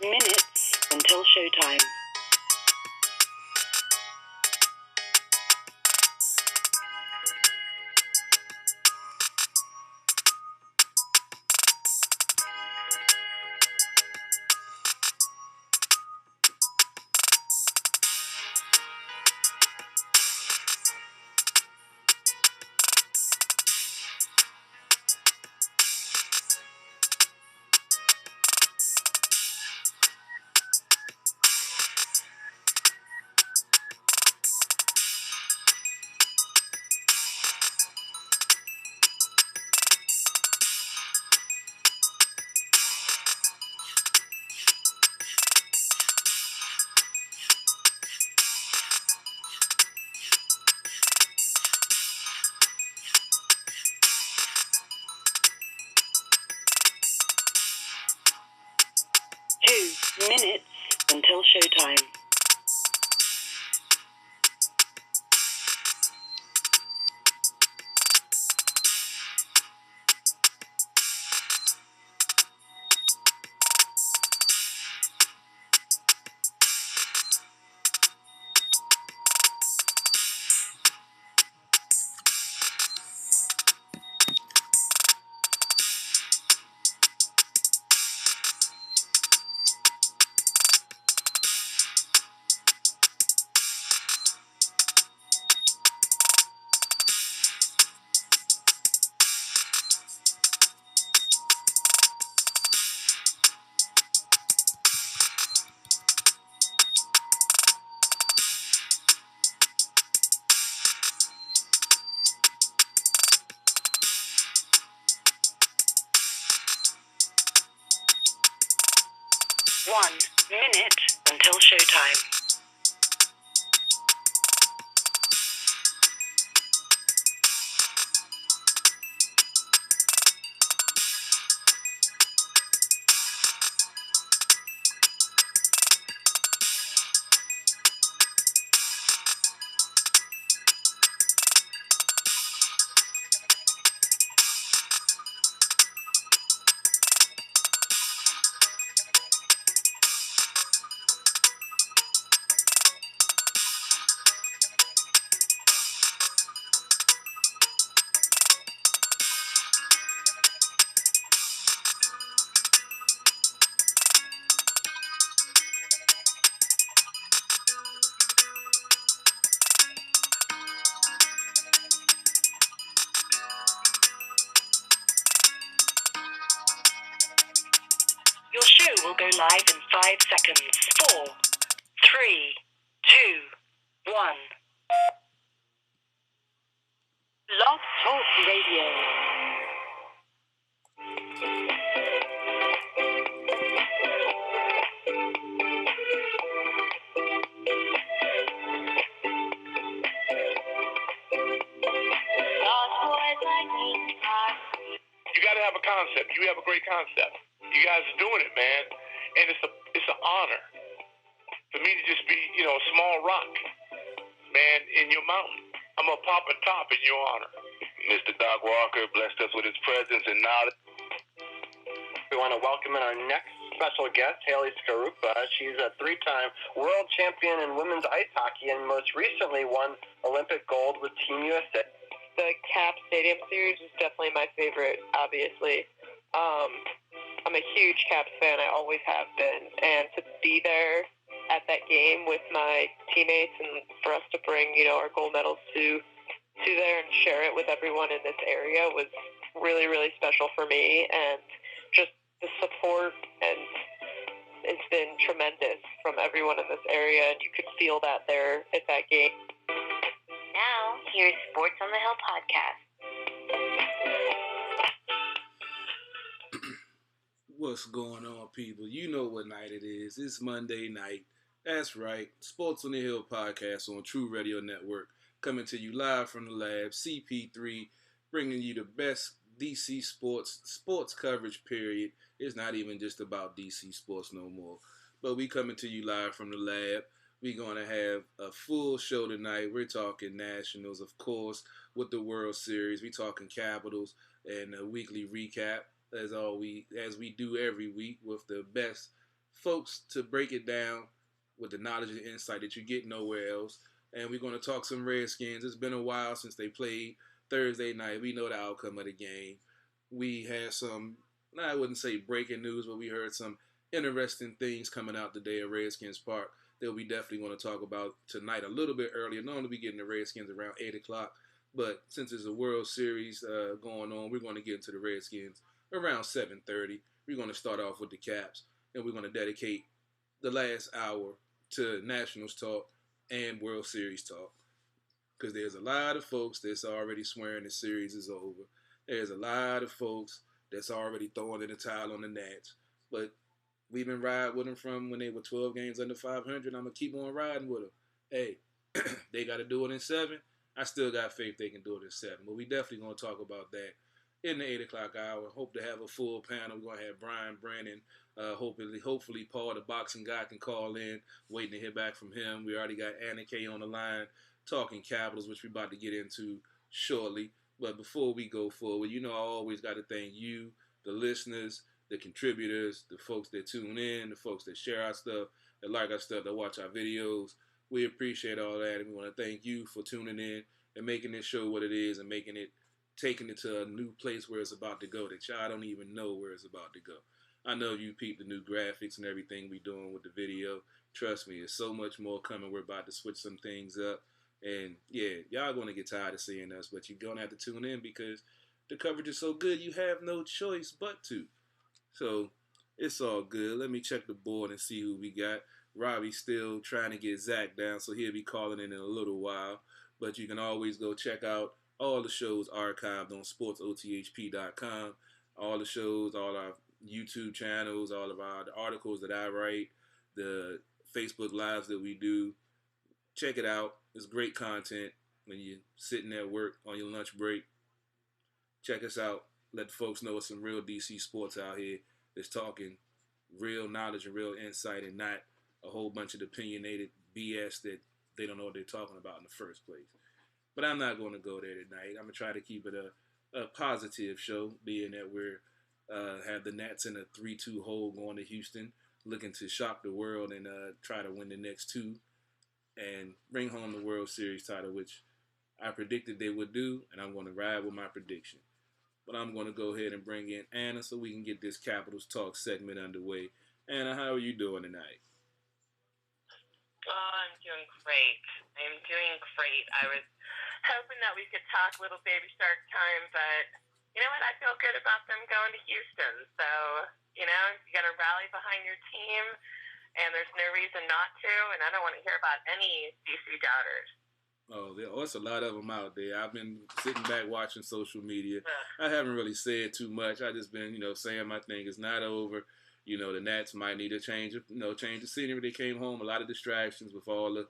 minutes until showtime. Minutes until showtime. One minute until showtime. Your show will go live in 5 seconds. 4, 3, 2, 1. Blog Talk Radio. You got to have a concept. You have a great concept. You guys are doing it, man, and it's an honor for me to just be, a small rock, man, in your mountain. I'm gonna pop a top in your honor. Mr. Doc Walker blessed us with his presence and knowledge. We want to welcome in our next special guest, Haley Skarupa. She's a 3-time world champion in women's ice hockey and most recently won Olympic gold with Team USA. The Cap Stadium Series is definitely my favorite, obviously. I'm a huge Caps fan. I always have been. And to be there at that game with my teammates and for us to bring, our gold medals to there and share it with everyone in this area was really, really special for me. And just the support and it's been tremendous from everyone in this area. And you could feel that there at that game. Now, here's Sports on the Hill podcast. What's going on, people? You know what night it is. It's Monday night. That's right. Sports on the Hill podcast on TRU Radio Network. Coming to you live from the lab. CP3 bringing you the best DC sports coverage, period. It's not even just about DC sports no more. But we coming to you live from the lab. We're going to have a full show tonight. We're talking Nationals, of course, with the World Series. We're talking Capitals and a weekly recap, as we do every week, with the best folks to break it down with the knowledge and insight that you get nowhere else. And we're going to talk some Redskins. It's been a while since they played Thursday night. We know the outcome of the game. We had some, I wouldn't say breaking news, but we heard some interesting things coming out today at Redskins Park that we definitely want to talk about tonight a little bit earlier. Normally we get in the Redskins around 8 o'clock, but since it's a World Series going on, we're going to get into the Redskins around 7:30. We're going to start off with the Caps, and we're going to dedicate the last hour to Nationals talk and World Series talk, because there's a lot of folks that's already swearing the series is over. There's a lot of folks that's already throwing in the towel on the Nats, but we've been riding with them from when they were 12 games under 500. I'm going to keep on riding with them. Hey, they got to do it in 7. I still got faith they can do it in 7, but we definitely going to talk about that in the 8 o'clock hour. Hope to have a full panel. We're going to have Brian Brennan. Hopefully Paul, the boxing guy, can call in. Waiting to hear back from him. We already got Anna K on the line talking Capitals, which we're about to get into shortly. But before we go forward, I always got to thank you, the listeners, the contributors, the folks that tune in, the folks that share our stuff, that like our stuff, that watch our videos. We appreciate all that, and we want to thank you for tuning in and making this show what it is and taking it to a new place where it's about to go that y'all don't even know where it's about to go. I know you peeped the new graphics and everything we doing with the video. Trust me, there's so much more coming. We're about to switch some things up. And, yeah, y'all going to get tired of seeing us, but you're going to have to tune in because the coverage is so good you have no choice but to. So, it's all good. Let me check the board and see who we got. Robbie's still trying to get Zach down, so he'll be calling in a little while. But you can always go check out all the shows archived on SportsOTHP.com. All the shows, all our YouTube channels, all of the articles that I write, the Facebook Lives that we do. Check it out. It's great content when you're sitting at work on your lunch break. Check us out. Let the folks know it's some real DC sports out here that's talking real knowledge and real insight and not a whole bunch of opinionated BS that they don't know what they're talking about in the first place. But I'm not going to go there tonight. I'm going to try to keep it a positive show, being that we're have the Nats in a 3-2 hole going to Houston, looking to shock the world and try to win the next 2 and bring home the World Series title, which I predicted they would do, and I'm going to ride with my prediction. But I'm going to go ahead and bring in Anna so we can get this Capitals Talk segment underway. Anna, how are you doing tonight? Oh, I'm doing great. I was hoping that we could talk little baby shark time, but you know what? I feel good about them going to Houston. So, you got to rally behind your team, and there's no reason not to, and I don't want to hear about any DC doubters. Oh, there's a lot of them out there. I've been sitting back watching social media. I haven't really said too much. I just been, saying my thing is not over. The Nats might need to change the scenery. They came home, a lot of distractions with all the,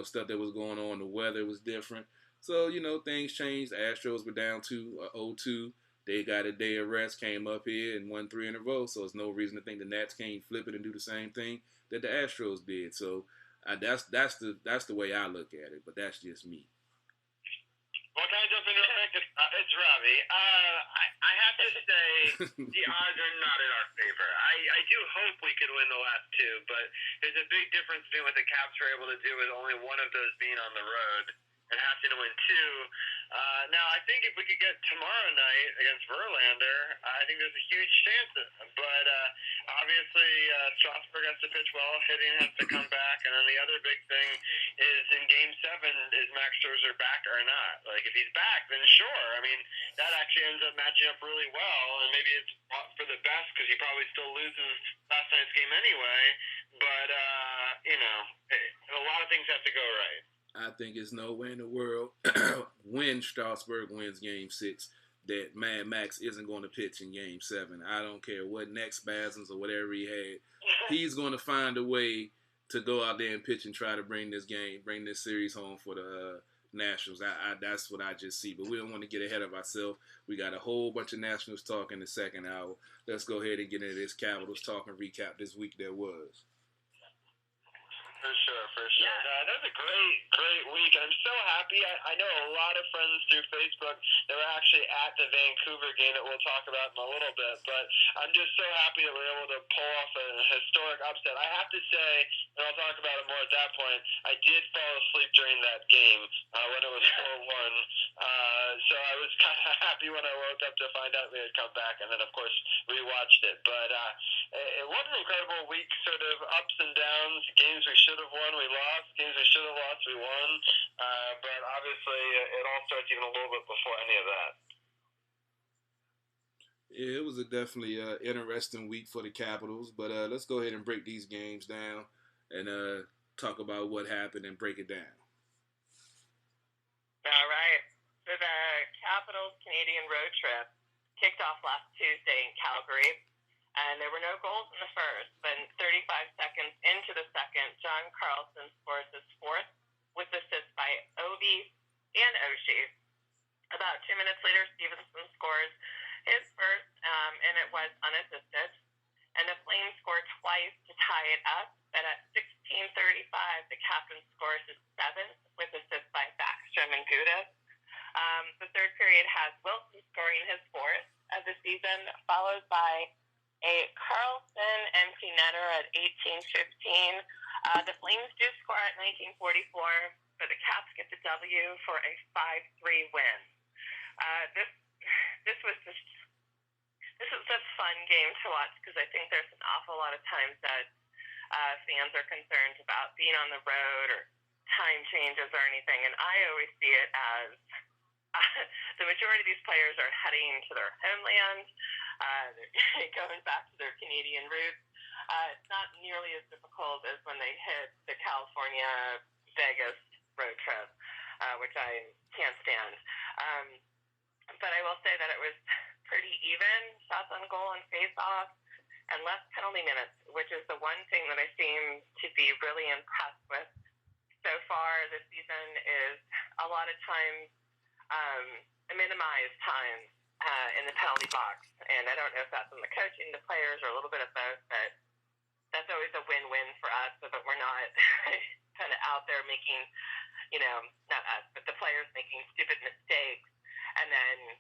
stuff that was going on. The weather was different. So, things changed. The Astros were down to 0-2. They got a day of rest, came up here and won 3 in a row. So there's no reason to think the Nats can't flip it and do the same thing that the Astros did. So that's the way I look at it. But that's just me. Well, can I jump in real quick? It's Robbie. I have to say the odds are not in our favor. I do hope we could win the last 2, but there's a big difference between what the Caps were able to do with only one of those being on the road and having to win 2. Now, I think if we could get tomorrow night against Verlander, I think there's a huge chance. But obviously, Strasburg has to pitch well. Hitting has to come back. And then the other big thing is in Game 7, is Max Scherzer back or not? Like, if he's back, then sure. I mean, that actually ends up matching up really well. And maybe it's for the best because he probably still loses last night's game anyway. But, a lot of things have to go right. I think it's no way in the world when Strasburg wins Game 6 that Mad Max isn't going to pitch in Game 7. I don't care what neck spasms or whatever he had. He's going to find a way to go out there and pitch and try to bring this series home for the Nationals. That's what I just see. But we don't want to get ahead of ourselves. We got a whole bunch of Nationals talk in the second hour. Let's go ahead and get into this Capitals talk and recap this week that was. For sure. Yeah. No, that was a great week. I'm so happy. I know a lot of friends through Facebook that were actually at the Vancouver game that we'll talk about in a little bit, but I'm just so happy that we were able to pull off a historic upset. I have to say, and I'll talk about it more at that point, I did fall asleep during that game when it was 4-1. So I was kind of happy when I woke up to find out we had come back, and then, of course, rewatched it. But it was an incredible week, sort of ups and downs, games we should have won, we lost, games we should have lost, we won. But obviously, it all starts even a little bit before any of that. Yeah, it was definitely an interesting week for the Capitals, but let's go ahead and break these games down and talk about what happened and break it down. All right. So the Capitals Canadian road trip kicked off last Tuesday in Calgary, and there were no goals in the first. Then 35 seconds into the second, John Carlson scores his fourth with assists by Ovi and Oshie. About 2 minutes later, Stevenson scores his first, and it was unassisted. And the Flames scored twice to tie it up. But at 16:35, the captain scores his seventh with assists by Backstrom and Gudas. The third period has Wilson scoring his fourth of the season, followed by a Carlson empty netter at 18:15. The Flames do score at 19:44, but the Caps get the W for a 5-3 win. This was a fun game to watch because I think there's an awful lot of times that fans are concerned about being on the road or time changes or anything, and I always see it as the majority of these players are heading to their homeland, going back to their Canadian roots. It's not nearly as difficult as when they hit the California-Vegas road trip, which I can't stand. But I will say that it was pretty even, shots on goal and face-off, and less penalty minutes, which is the one thing that I seem to be really impressed with so far this season is a lot of times minimized time in the penalty box. And I don't know if that's in the coaching, the players, or a little bit of both, but that's always a win-win for us so that we're not kind of out there making, not us, but the players making stupid mistakes. And then,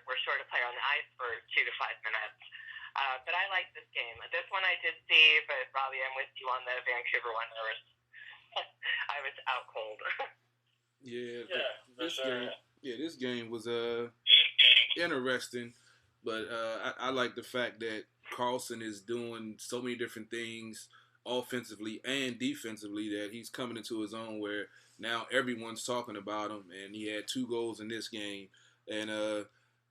we're short a player on the ice for 2 to 5 minutes. But I like this game. This one I did see, but Robbie, I'm with you on the Vancouver one. I was out cold. This game was interesting, but I like the fact that Carlson is doing so many different things offensively and defensively that he's coming into his own where now everyone's talking about him, and he had 2 goals in this game. And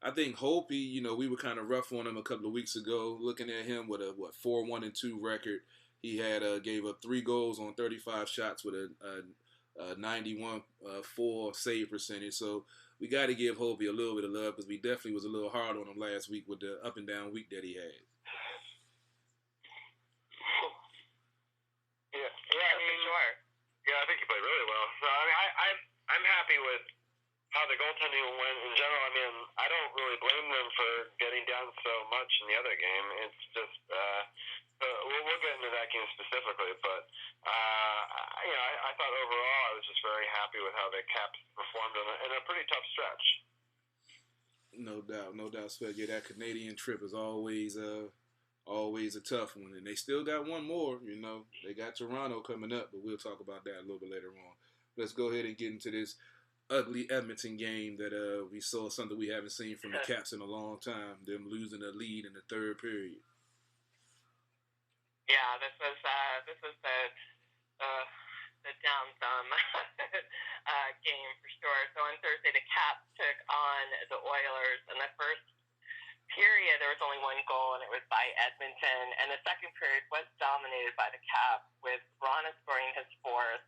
I think Holtby, we were kind of rough on him a couple of weeks ago, looking at him with a 4-1-2 record. He had gave up 3 goals on 35 shots with a 91.4 save percentage. So we got to give Holtby a little bit of love because we definitely was a little hard on him last week with the up and down week that he had. Yeah, I think he played really well. So I'm happy with how the goaltending went in general. I mean, I don't really blame them for getting down so much in the other game. It's just we'll get into that game specifically, but I thought overall I was just very happy with how the Caps performed in a pretty tough stretch. No doubt. So yeah, that Canadian trip is always a tough one, and they still got one more. They got Toronto coming up, but we'll talk about that a little bit later on. Let's go ahead and get into this ugly Edmonton game that we saw, something we haven't seen from the Caps in a long time, them losing the lead in the third period. Yeah, this was the down thumb game for sure. So on Thursday, the Caps took on the Oilers. In the first period, there was only 1 goal, and it was by Edmonton. And the second period was dominated by the Caps, with Brana scoring his 4th,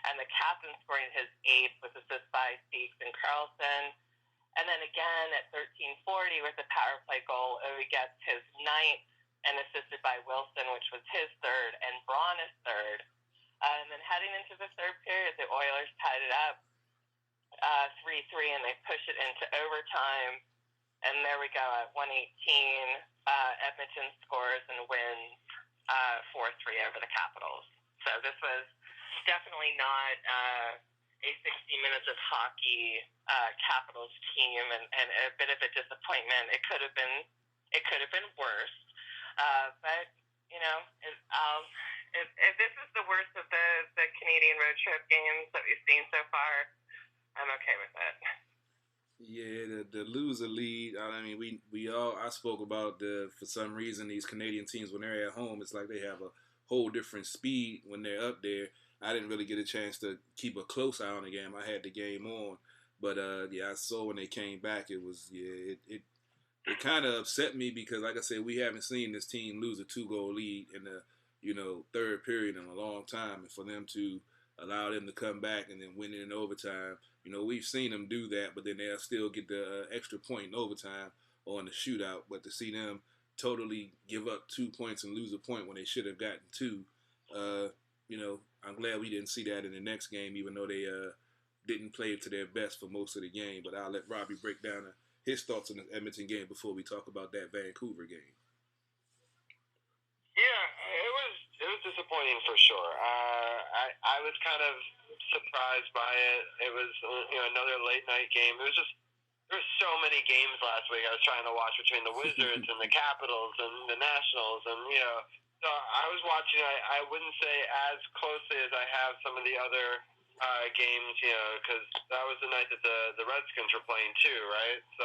and the captain scoring his 8th with assists by Speaks and Carlson. And then again at 13:40 with the power play goal, Ovi gets his 9th and assisted by Wilson, which was his 3rd, and Brana's 3rd. And then heading into the third period, the Oilers tied it up 3-3, and they push it into overtime. And there we go at 1:18. Edmonton scores and wins 4-3 over the Capitals. So this was it's definitely not a 60 minutes of hockey Capitals team, and a bit of a disappointment. It could have been worse, but if this is the worst of the Canadian road trip games that we've seen so far, I'm okay with it. Yeah, the loser lead. I mean, I spoke about for some reason these Canadian teams when they're at home, it's like they have a whole different speed when they're up there. I didn't really get a chance to keep a close eye on the game. I had the game on, but I saw when they came back. It was it kind of upset me because, like I said, we haven't seen this team lose a 2-goal lead in the third period in a long time, and for them to allow them to come back and then win it in overtime. We've seen them do that, but then they'll still get the extra point in overtime or in the shootout. But to see them totally give up 2 points and lose a point when they should have gotten 2, I'm glad we didn't see that in the next game, even though they didn't play to their best for most of the game. But I'll let Robbie break down his thoughts on the Edmonton game before we talk about that Vancouver game. Yeah, it was disappointing for sure. I was kind of surprised by it. It was another late night game. There were so many games last week I was trying to watch between the Wizards and the Capitals and the Nationals, and so I was watching. I wouldn't say as closely as I have some of the other games, because that was the night that the Redskins were playing too, right? So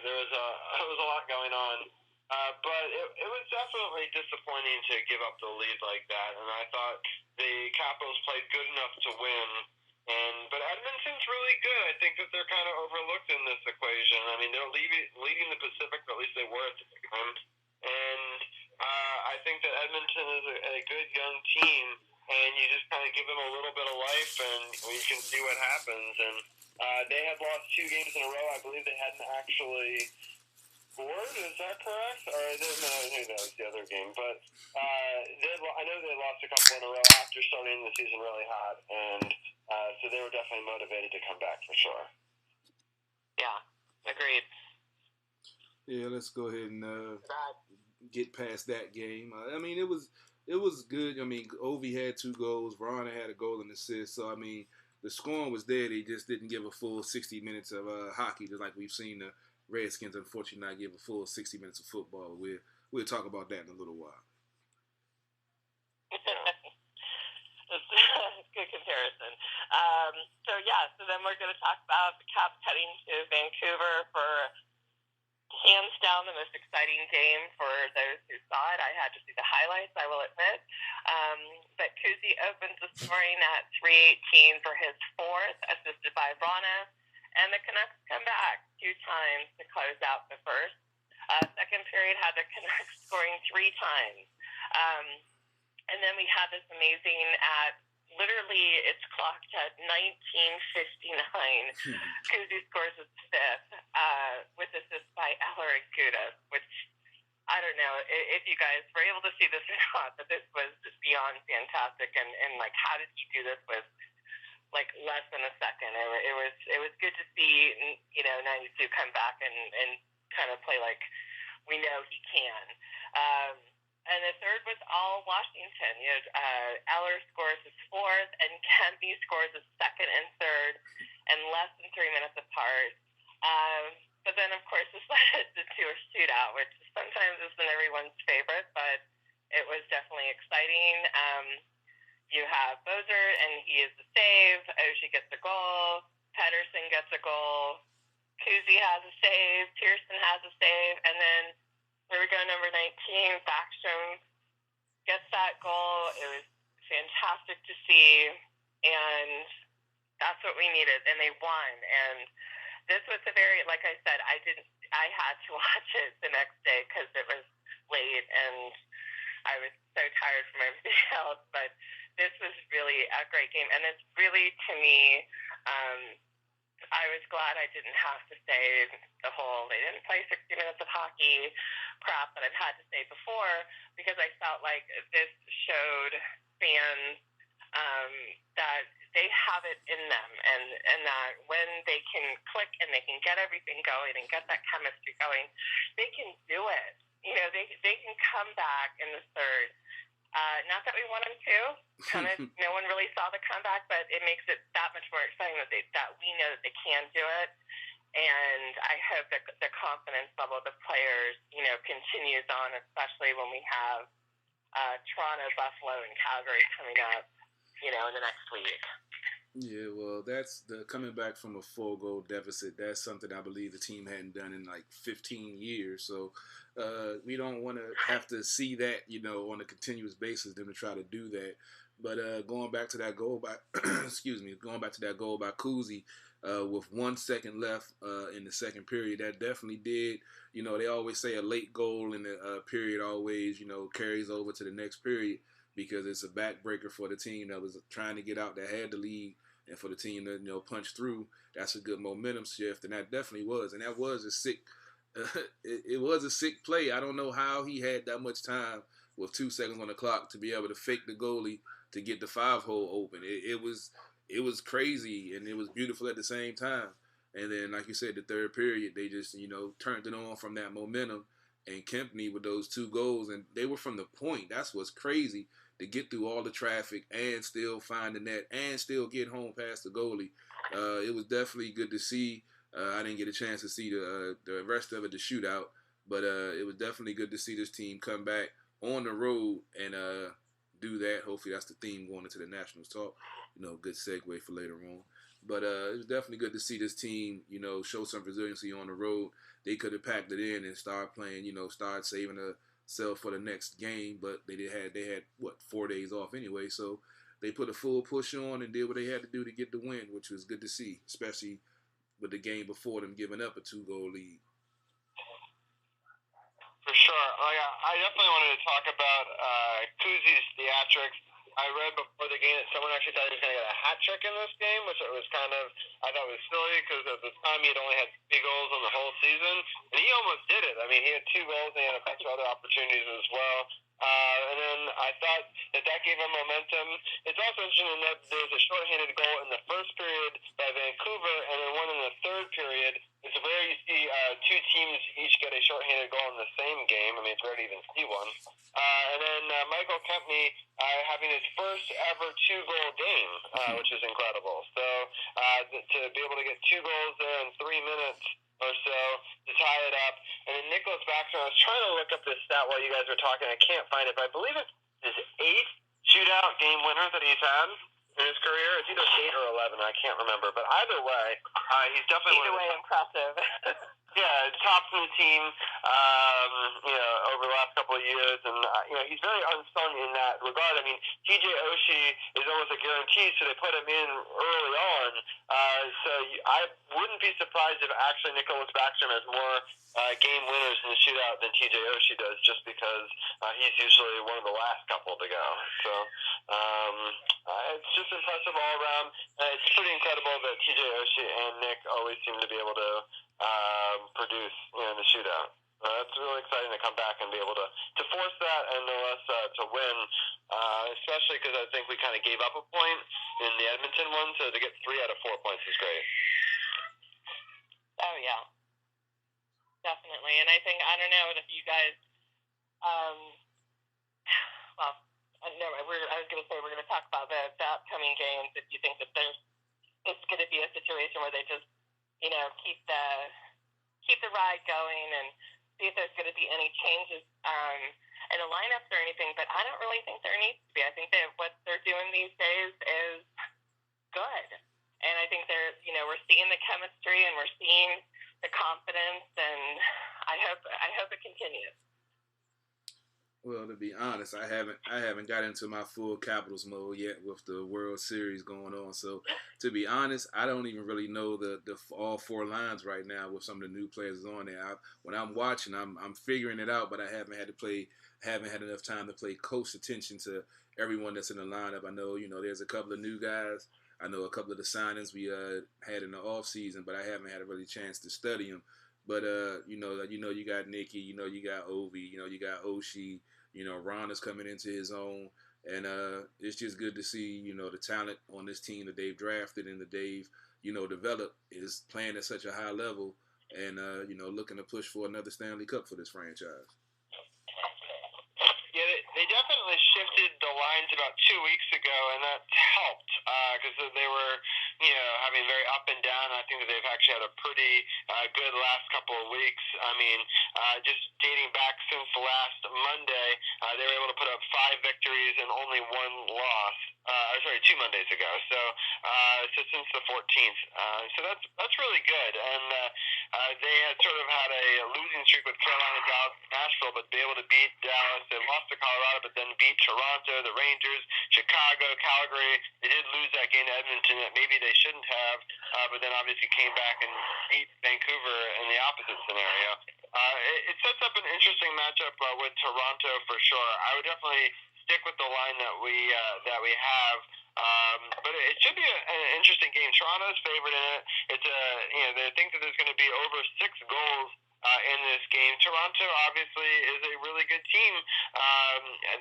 there was a lot going on. But it was definitely disappointing to give up the lead like that, and I thought the Capitals played good enough to win. But Edmonton's really good. I think that they're kind of overlooked in this equation. I mean, they're leading the Pacific, or at least they were at the time. And I think that Edmonton is a good young team, and you just kind of give them a little bit of life, and you can see what happens. And they had lost 2 games in a row. I believe they hadn't actually scored. Is that correct? Or who knows the other game? But I know they lost a couple in a row after starting the season really hot, and so they were definitely motivated to come back for sure. Yeah, agreed. Yeah, let's go ahead and get past that game. I mean, it was good. I mean, Ovi had 2 goals. Ron had a goal and assist. So, I mean, the scoring was there. They just didn't give a full 60 minutes of hockey, just like we've seen the Redskins, unfortunately, not give a full 60 minutes of football. We'll talk about that in a little while. That's a good comparison. So then we're going to talk about the Caps heading to Vancouver for hands down the most exciting game for those who saw it. I had to see the highlights, I will admit. But Kuzi opens the scoring at 3:18 for his 4th, assisted by Rana. And the Canucks come back 2 times to close out the first. Second period had the Canucks scoring 3 times. And then we had this amazing literally it's clocked at 19:59. Kuzi scores his 5th with assist by Eller and Gudas, which I don't know if you guys were able to see this or not, but this was beyond fantastic. And like, how did he do this with like less than a second? It was good to see 92 come back and kind of play like we know he can. And the third was all Washington. Eller scores his 4th, and Kempy scores his 2nd and 3rd, and less than 3 minutes apart. But then, of course, this led to a shootout, which sometimes isn't everyone's favorite, but it was definitely exciting. You have Bozer, and he is the save. Oshie gets a goal. Pedersen gets a goal. Kuzi has a save. Pearson has a save. And then here we go, number 19, Backstrom gets that goal. It was fantastic to see, and that's what we needed, and they won. And this was like I said, I had to watch it the next day because it was late, and I was so tired from everything else, but this was really a great game, and it's really, to me, I was glad I didn't have to say the whole they didn't play 60 minutes of hockey crap that I've had to say before, because I felt like this showed fans that they have it in them, and that when they can click and they can get everything going and get that chemistry going, they can do it. They can come back in the third Not that we want them to. Kind of, no one really saw the comeback, but it makes it that much more exciting that we know that they can do it. And I hope that the confidence level of the players, continues on, especially when we have Toronto, Buffalo, and Calgary coming up, in the next week. Yeah, well, that's the coming back from a 4-goal deficit. That's something I believe the team hadn't done in like 15 years. So we don't want to have to see that, on a continuous basis, them to try to do that. But going back to that goal by, Kuzi, with 1 second left in the second period, that definitely did. They always say a late goal in the period always, carries over to the next period because it's a backbreaker for the team that was trying to get out, that had the lead, and for the team to punch through. That's a good momentum shift, and that definitely was. And that was a sick. It was a sick play. I don't know how he had that much time with 2 seconds on the clock to be able to fake the goalie to get the 5-hole open. It was crazy, and it was beautiful at the same time. And then, like you said, the third period, they just, turned it on from that momentum. And Kempney with those 2 goals, and they were from the point. That's what's crazy, to get through all the traffic and still find the net and still get home past the goalie. It was definitely good to see. I didn't get a chance to see the rest of it, the shootout, but it was definitely good to see this team come back on the road and do that. Hopefully that's the theme going into the Nationals talk. Good segue for later on. But it was definitely good to see this team, show some resiliency on the road. They could have packed it in and started playing, start saving themselves for the next game. But they had 4 days off anyway. So they put a full push on and did what they had to do to get the win, which was good to see, especially with the game before them giving up a 2-goal lead. For sure. I definitely wanted to talk about Kuzi's theatrics. I read before the game that someone actually thought he was going to get a hat trick in this game, which was I thought was silly because at the time he had only had 3 goals on the whole season, and he almost did it. I mean, he had 2 goals and he had a bunch of other opportunities as well. And then I thought that gave him momentum. It's also interesting that there was a shorthanded goal in the first period by Vancouver, and then one in the third period. It's rare you see 2 teams each get a shorthanded goal in the same game. I mean, it's rare to even see one. And then Michael Kempney having his first ever 2-goal game, which is incredible. So to be able to get 2 goals there in 3 minutes or so to tie it up. And then Nicholas Backstrom, I was trying to look up this stat while you guys were talking. I can't find it, but I believe it's his 8th shootout game winner that he's had in his career. It's either 8 or 11. I can't remember. But either way, he's definitely Impressive. Yeah, tops in the team, over the last couple of years, and he's very unsung in that regard. I mean, TJ Oshie is almost a guarantee, so they put him in early on. So I wouldn't be surprised if actually Nicholas Backstrom has more game winners in the shootout than TJ Oshie does, just because he's usually one of the last couple to go. So it's just impressive all around. It's pretty incredible that TJ Oshie and Nick always seem to be able to produce in the shootout. It's really exciting to come back and be able to force that and no less to win, especially because I think we kind of gave up a point in the Edmonton one, so to get 3 out of 4 points is great. Oh, yeah. Definitely. And I think, I don't know if you guys, I was going to say we're going to talk about the upcoming games, if you think that it's going to be a situation where they just keep the ride going and see if there's going to be any changes in the lineups or anything. But I don't really think there needs to be. I think that what they're doing these days is good, and I think we're seeing the chemistry and we're seeing the confidence, and I hope it continues. Well, to be honest, I haven't got into my full Capitals mode yet with the World Series going on. So, to be honest, I don't even really know the all 4 lines right now with some of the new players on there. When I'm watching, I'm figuring it out, but I haven't had enough time to play close attention to everyone that's in the lineup. I know, there's a couple of new guys. I know a couple of the signings we had in the off season, but I haven't had a really chance to study them. But you got Nicky, you got Ovi, you got Oshie. Ron is coming into his own, and it's just good to see, the talent on this team that they've drafted and that they've, developed is playing at such a high level and, looking to push for another Stanley Cup for this franchise. Yeah, they definitely shifted lines about 2 weeks ago, and that helped because they were, having very up and down. I think that they've actually had a pretty good last couple of weeks. I mean, just dating back since last Monday, they were able to put up 5 victories and only 1 loss. 2 Mondays ago. So since the 14th. So that's really good. And they had sort of had a losing streak with Carolina, Dallas, Nashville, but be able to beat Dallas. They lost to Colorado, but then beat Toronto, the Rangers, Chicago, Calgary. They did lose that game to Edmonton that maybe they shouldn't have, but then obviously came back and beat Vancouver in the opposite scenario. It sets up an interesting matchup with Toronto for sure. I would definitely stick with the line that we have. But it should be an interesting game. Toronto's favored in it. It's they think that there's going to be over 6 goals in this game. Toronto obviously is a really good team.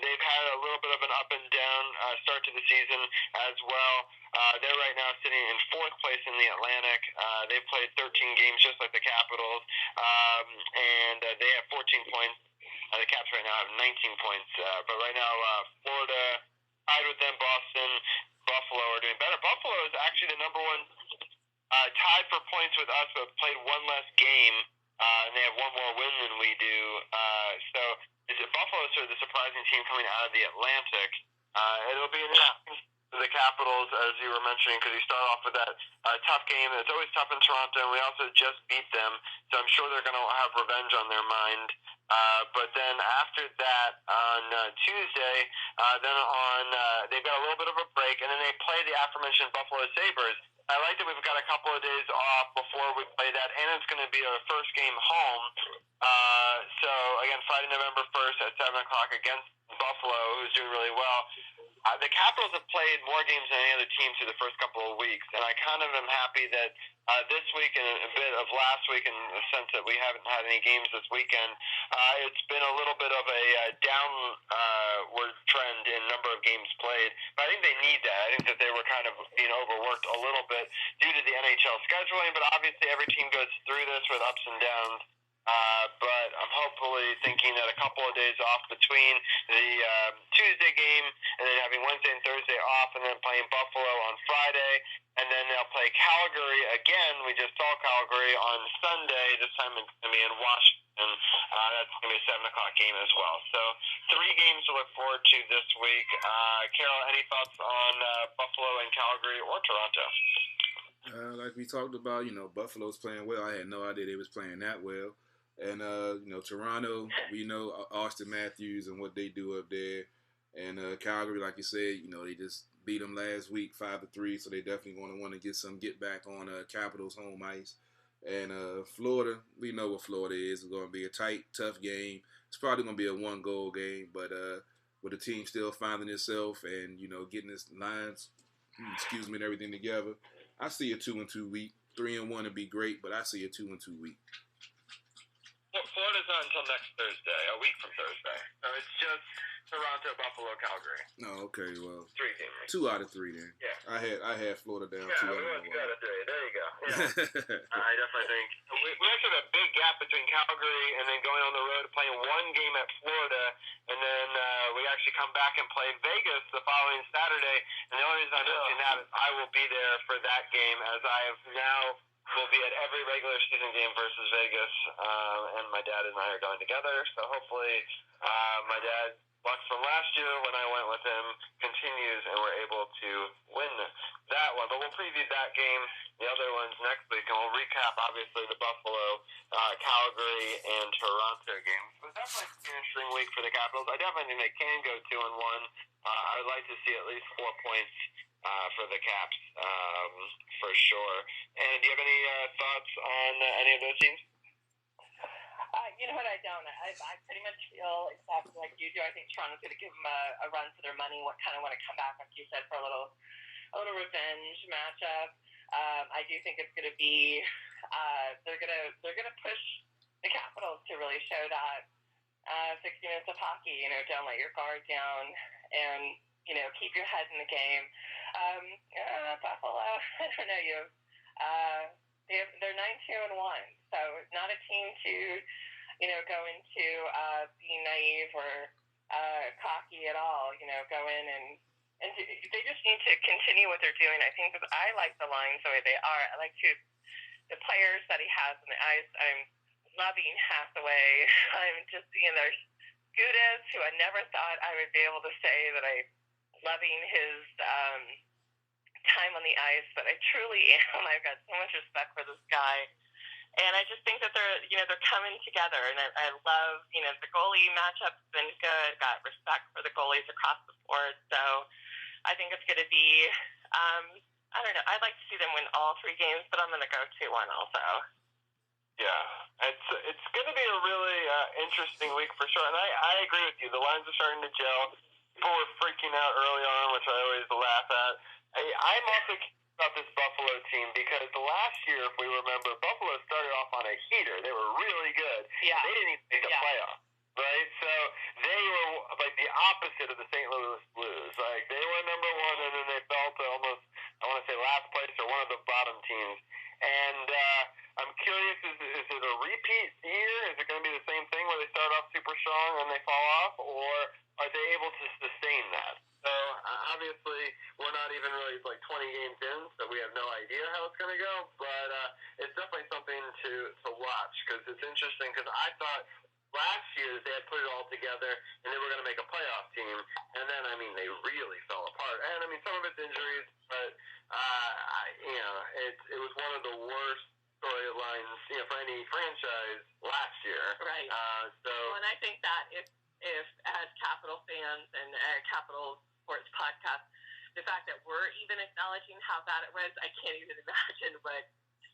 They've had a little bit of an up and down start to the season as well. They're right now sitting in 4th place in the Atlantic. They've played 13 games just like the Capitals, and they have 14 points. The Caps right now have 19 points, but right now Florida tied with them. Boston, Buffalo are doing better. Buffalo is actually the number 1, tied for points with us, but played 1 less game, and they have 1 more win than we do. So Buffalo is sort of the surprising team coming out of the Atlantic. It'll be interesting for the Capitals, as you were mentioning, because you start off with that tough game. It's always tough in Toronto, and we also just beat them, so I'm sure they're going to have revenge on their mind. But then after that, on Tuesday, they've got a little bit of a break, and then they play the aforementioned Buffalo Sabres. I like that we've got a couple of days off before we play that, and it's going to be our first game home. So, again, Friday, November 1st at 7 o'clock against Buffalo, who's doing really well. The Capitals have played more games than any other team through the first couple of weeks, and I kind of am happy that this week and a bit of last week, in the sense that we haven't had any games this weekend, it's been a little bit of a downward trend in number of games played. But I think they need that. I think that they were kind of being overworked a little bit due to the NHL scheduling, but obviously every team goes through this with ups and downs. But I'm hopefully thinking that a couple of days off between the Tuesday game and then having Wednesday and Thursday off, and then playing Buffalo on Friday, and then they'll play Calgary again. We just saw Calgary on Sunday. This time it's going to be in Washington. That's going to be a 7 o'clock game as well. So 3 games to look forward to this week. Carol, any thoughts on Buffalo and Calgary or Toronto? Like we talked about, Buffalo's playing well. I had no idea they was playing that well. And, Toronto, we know Austin Matthews and what they do up there. And Calgary, like you said, they just beat them last week 5-3, so they definitely going to want to get back on Capitals home ice. And Florida, we know what Florida is. It's going to be a tight, tough game. It's probably going to be a 1-goal game, but with the team still finding itself and, getting its lines, and everything together, I see a 2-2 week. 3-1 would be great, but I see a 2-2 week. Well, Florida's not until next Thursday, a week from Thursday. So it's just Toronto, Buffalo, Calgary. Oh, okay. Well, 3 games. 2 out of 3 then. Yeah. I had Florida down 2 out of 3. There you go. Yeah. I definitely think we actually have a big gap between Calgary and then going on the road playing 1 game at Florida, and then we actually come back and play Vegas the following Saturday. And the only reason I'm mentioning that is I will be there for that game, as I have now will be at every regular season game versus Vegas, and my dad and I are going together. So hopefully, my dad luck from last year when I went with him continues, and we're able to win that one. But we'll preview that game, the other ones next week, and we'll recap obviously the Buffalo, Calgary, and Toronto games. So definitely an interesting week for the Capitals. I definitely think they can go 2-1. I would like to see at least 4 points for the Caps, for sure. And do you have any thoughts on any of those teams? You know what, I don't. I pretty much feel exactly like you do. I think Toronto's going to give them a run for their money. Want to come back, like you said, for a little revenge matchup. I do think it's going to be they're going to push the Capitals to really show that 60 minutes of hockey. Don't let your guard down, and keep your head in the game. Buffalo, I don't know. They're 9-2-1, so not a team to go into being naive or cocky at all. Go in and they just need to continue what they're doing. I think that I like the Lions the way they are. I like the players that he has on the ice. I'm loving Hathaway. I'm just, there's Gudez, who I never thought I would be able to say that I'm loving his time on the ice, but I truly am. I've got so much respect for this guy. And I just think that they're coming together, and I love, the goalie matchup's been good. Got respect for the goalies across the board, so I think it's going to be, I don't know. I'd like to see them win all 3 games, but I'm going to go 2-1 also. Yeah, it's going to be a really interesting week for sure, and I agree with you. The lines are starting to gel. People were freaking out early on, which I always laugh at. I'm also about this Buffalo team because last year, if we remember, Buffalo started off on a heater. They were really good. Yeah. They didn't even make the playoffs, right? So they were like the opposite of the St. Louis Blues. Like they were number 1, and then they fell to almost, I want to say, last place or one of the bottom teams. And I'm curious, is it a repeat year? Is it going to be the same thing where they start off super strong and they fall off, or are they able to sustain that? So obviously, we're not even really like 20 games in, so we have no idea how it's going to go. But it's definitely something to watch because it's interesting. Because I thought last year they had put it all together and they were going to make a playoff team, and then they really fell apart. And some of it's injuries, but it was one of the worst storylines for any franchise last year. Right. Well, and I think that if as Capital fans and Capital Sports Podcast, the fact that we're even acknowledging how bad it was, I can't even imagine what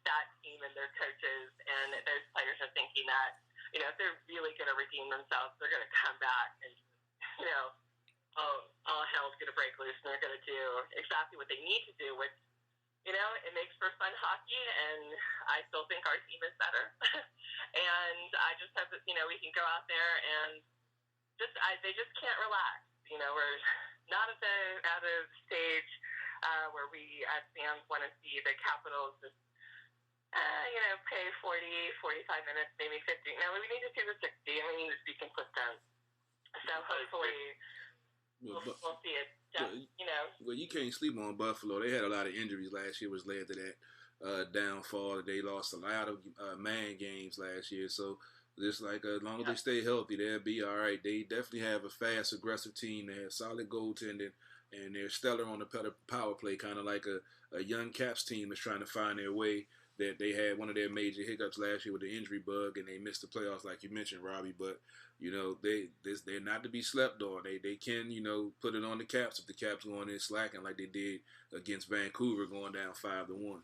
that team and their coaches and those players are thinking that, if they're really going to redeem themselves, they're going to come back and, all hell's going to break loose and they're going to do exactly what they need to do, which, it makes for fun hockey, and I still think our team is better. And I just hope that, we can go out there and they just can't relax. We're not at the stage where we as fans want to see the Capitals just, pay 40, 45 minutes, maybe 50. No, we need to see the 60, and we need to be consistent. So hopefully we'll see it. Well, you can't sleep on Buffalo. They had a lot of injuries last year, which led to that downfall. They lost a lot of man games last year, so just like as long as they stay healthy, they'll be all right. They definitely have a fast, aggressive team. They have solid goaltending, and they're stellar on the power play, kind of like a young Caps team that's trying to find their way. That they had one of their major hiccups last year with the injury bug, and they missed the playoffs, like you mentioned, Robbie. But they're not to be slept on. They can put it on the Caps if the Caps going in slacking like they did against Vancouver, going down 5-1.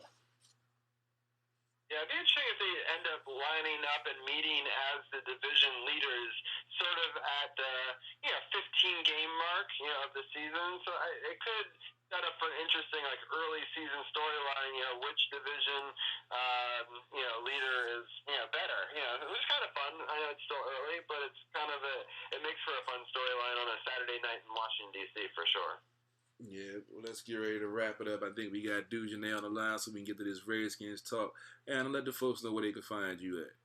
Yeah, it'd be interesting if they end up lining up and meeting as the division leaders, sort of at the 15-game mark of the season. So it could set up for an interesting early season storyline. Which division leader is better. It was kind of fun. I know it's still early, but it's kind of it makes for a fun storyline on a Saturday night in Washington D.C. for sure. Yeah, well, let's get ready to wrap it up. I think we got Dujanay on the line so we can get to this Redskins talk. And let the folks know where they can find you at.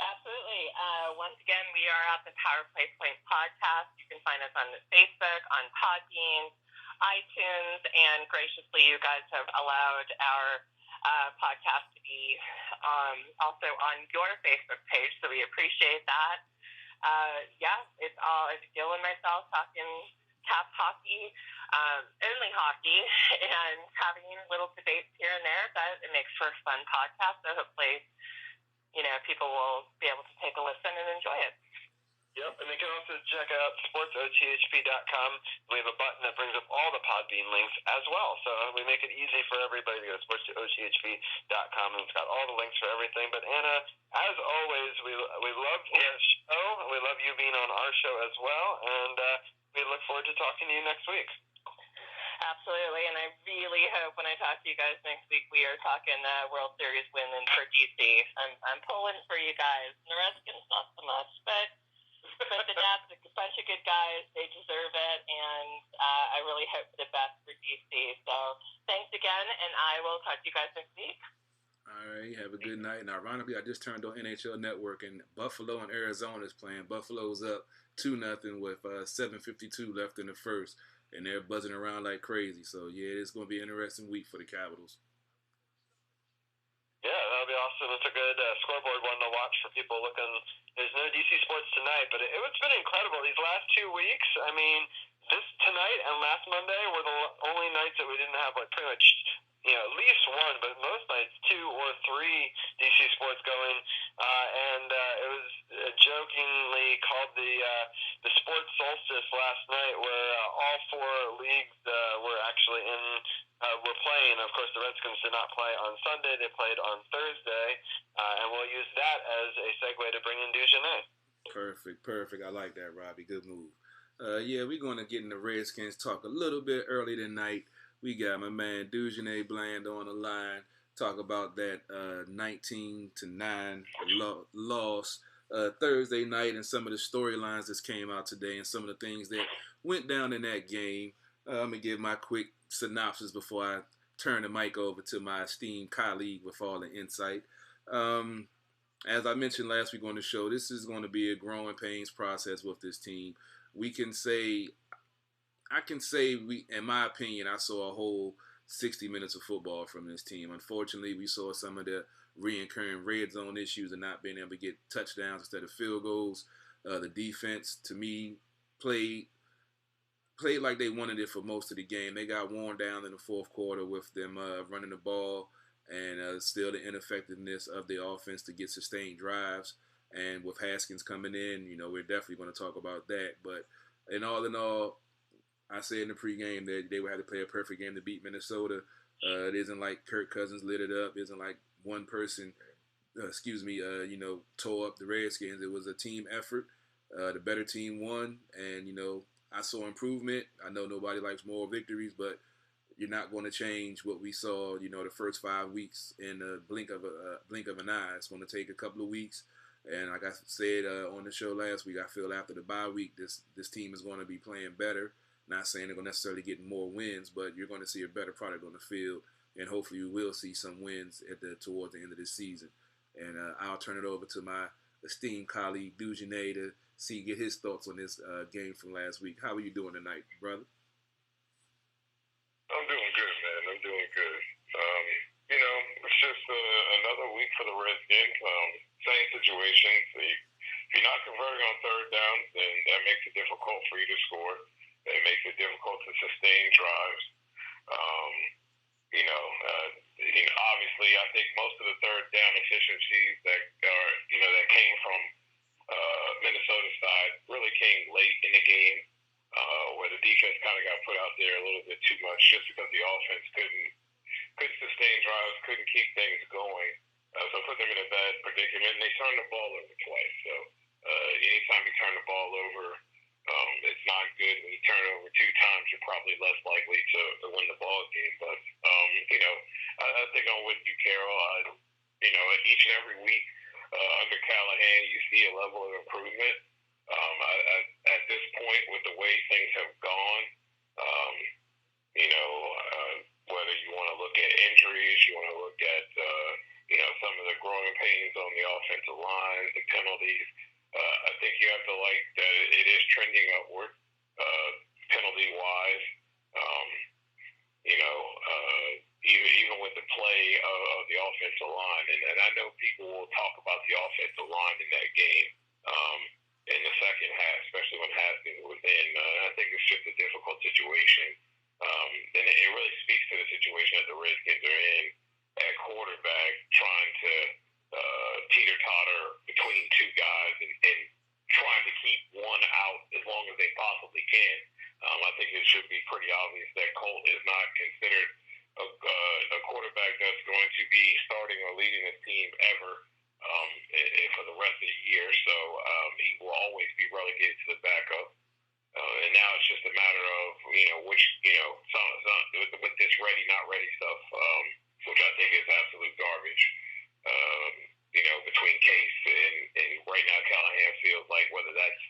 Absolutely. Once again, we are at the Power Play Point podcast. You can find us on Facebook, on Podbean, iTunes, and graciously, you guys have allowed our podcast to be also on your Facebook page, so we appreciate that. It's Gil and myself talking Cap hockey, only hockey, and having little debates here and there. But it makes for a fun podcast, so hopefully, people will be able to take a listen and enjoy it. Yep, and they can also check out SportsOTHP.com. We have a button that brings up all the Podbean links as well. So we make it easy for everybody to go to SportsOTHP.com, and it's got all the links for everything. But Anna, as always, we love your show. We love you being on our show as well, and we look forward to talking to you next week. Absolutely, and I really hope when I talk to you guys next week, we are talking World Series win for DC. I'm pulling for you guys. The Redskins, not so much, but the Nats, a bunch of good guys. They deserve it, and I really hope for the best for DC. So thanks again, and I will talk to you guys next week. All right. All right, have a good night. And ironically, I just turned on NHL Network, and Buffalo and Arizona is playing. Buffalo's up 2-0 with 7:52 left in the first, and they're buzzing around like crazy. So yeah, it's going to be an interesting week for the Capitals. Yeah, that'll be awesome. It's a good scoreboard one to watch for people looking. There's no DC sports tonight, but it's been incredible these last 2 weeks. I mean, this tonight and last Monday were the only nights that we didn't have like pretty much, at least one, but most nights 2 or 3 DC sports going. And it was jokingly called the sports solstice last night, where all 4 leagues were actually were playing. Of course, the Redskins did not play on Sunday; they played on Thursday, and we'll use that as a segue to bring in Duchesne. Perfect. I like that, Robbie. Good move. Yeah, we're going to get in the Redskins talk a little bit early tonight. We got my man Duchesne Bland on the line. Talk about that 19-9 loss Thursday night and some of the storylines that came out today and some of the things that went down in that game. I'm going to give my quick synopsis before I turn the mic over to my esteemed colleague with all the insight. As I mentioned last week on the show, this is going to be a growing pains process with this team. I can say in my opinion, I saw a whole 60 minutes of football from this team. Unfortunately, we saw some of the reoccurring red zone issues and not being able to get touchdowns instead of field goals. The defense, to me, played like they wanted it for most of the game. They got worn down in the fourth quarter with them running the ball and still the ineffectiveness of the offense to get sustained drives. And with Haskins coming in, we're definitely going to talk about that. But in all, I said in the pregame that they would have to play a perfect game to beat Minnesota. It isn't like Kirk Cousins lit it up. It isn't like one person, tore up the Redskins. It was a team effort. The better team won, and I saw improvement. I know nobody likes more victories, but you're not going to change what we saw, the first 5 weeks in a blink of an eye. It's going to take a couple of weeks. And like I said on the show last week, I feel after the bye week, this team is going to be playing better. Not saying they're going to necessarily get more wins, but you're going to see a better product on the field, and hopefully you will see some wins towards the end of this season. And I'll turn it over to my esteemed colleague Duchesne to get his thoughts on this game from last week. How are you doing tonight, brother? I'm doing good, man. I'm doing good. It's just another week for the Redskins. Same situation. If you're not converting on third downs, then that makes it difficult for you to score. It makes it difficult to sustain drives. Obviously, I think most of the third down efficiencies that came from Minnesota's side really came late in the game, where the defense kind of got put out there a little bit too much, just because the offense couldn't sustain drives, couldn't keep things going. So put them in a bad predicament. And they turned the ball over twice. So anytime you turn the ball over, it's not good. When you turn it over 2 times, you're probably less likely to win the ball game. But I think I'm with you, Carol. Each and every week under Callahan, you see a level of improvement. At this point, with the way things have gone, whether you want to look at injuries, you want to look at some of the growing pains on the offensive line, the penalties. I think you have to like that it is trending upward, penalty-wise. Even with the play of the offensive line, and I know people will talk about the offensive line in that game in the second half, especially when Haskins was in. I think it's just a difficult situation, and it really speaks to the situation that the Redskins are in at quarterback, trying to teeter-totter between 2 guys and trying to keep one out as long as they possibly can. I think it should be pretty obvious that Colt is not considered a quarterback that's going to be starting or leading his team ever for the rest of the year. So he will always be relegated to the backup. And now it's just a matter of, with this ready, not ready stuff, which I think is absolute garbage. Between Case and right now Callahan feels like whether that's,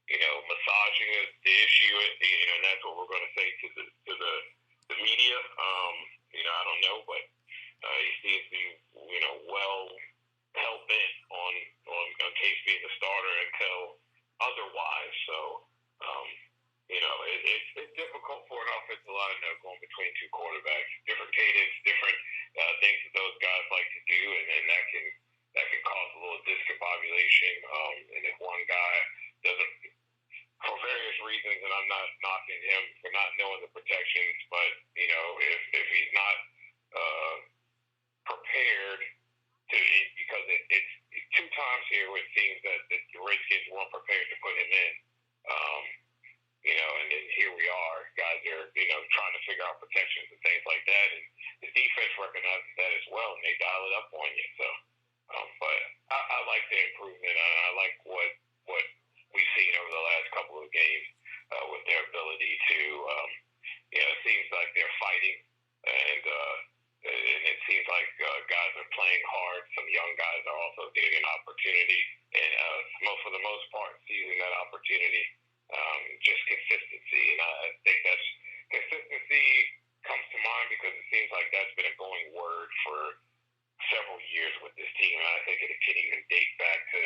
massaging the issue, and that's what we're going to say to the media. I don't know, but he seems to be, well hell bent on Case being the starter until otherwise. So, it's difficult for an offensive line going between two quarterbacks. Different cadence, different things that those guys like to do, and that can cause a little discombobulation. And if one guy doesn't, for various reasons, and I'm not knocking him for not knowing the protections, but if he's not prepared because it's 2 times here where it seems that the Redskins weren't prepared to put him in. And then here we are, guys are trying to figure out protections and things like that, and the defense recognizes that as well, and they dial it up on you. So, but I like the improvement. I like what we've seen over the last couple of games with their ability to, it seems like they're fighting, and it seems like guys are playing hard. Some young guys are also getting an opportunity, and for the most part, seizing that opportunity. Just consistency, and I think that's consistency comes to mind because it seems like that's been a going word for several years with this team, and I think it can even date back to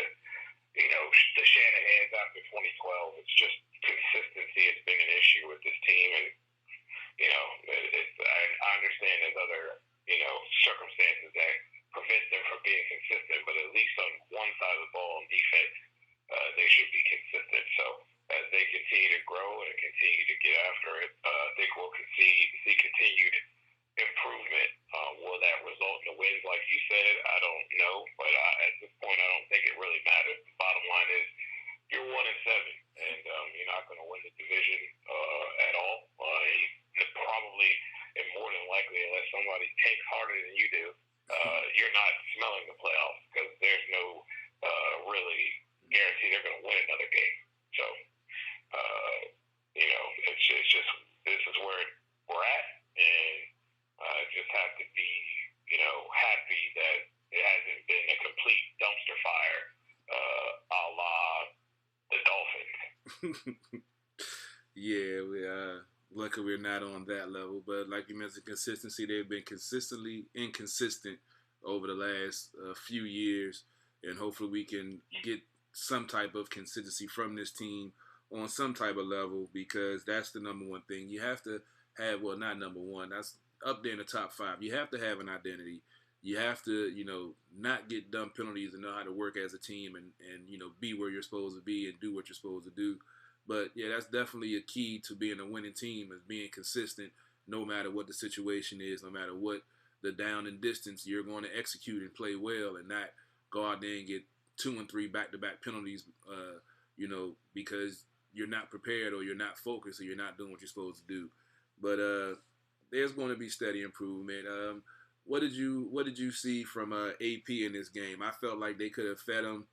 the Shanahans after 2012. It's just consistency has been an issue with this team, and I understand there's other circumstances that prevent them from being consistent, but at least on one side of the ball on defense, they should be consistent. So as they continue to grow and continue to get after it, I think we'll see continued improvement. Will that result in the wins, like you said? I don't know, but at this point, I don't think it really matters. The bottom line is you're 1-7, and you're not going to win the division at all. Probably, and more than likely, unless somebody takes harder than you do, you're not smelling the playoffs because there's no really guarantee they're going to win another game. So, it's just this is where we're at, and just have to be, happy that it hasn't been a complete dumpster fire, a la the Dolphins. Yeah, we luckily we're not on that level, but like you mentioned, consistency. They've been consistently inconsistent over the last few years, and hopefully we can get some type of consistency from this team on some type of level, because that's the number one thing. You have to have, well, not number one, that's up there in the top 5. You have to have an identity. You have to, not get dumb penalties and know how to work as a team and be where you're supposed to be and do what you're supposed to do. But, yeah, that's definitely a key to being a winning team, is being consistent no matter what the situation is, no matter what the down and distance. You're going to execute and play well and not go out there and get 2 and 3 back-to-back penalties, because you're not prepared or you're not focused or you're not doing what you're supposed to do. But there's going to be steady improvement. What did you see from AP in this game? I felt like they could have fed him,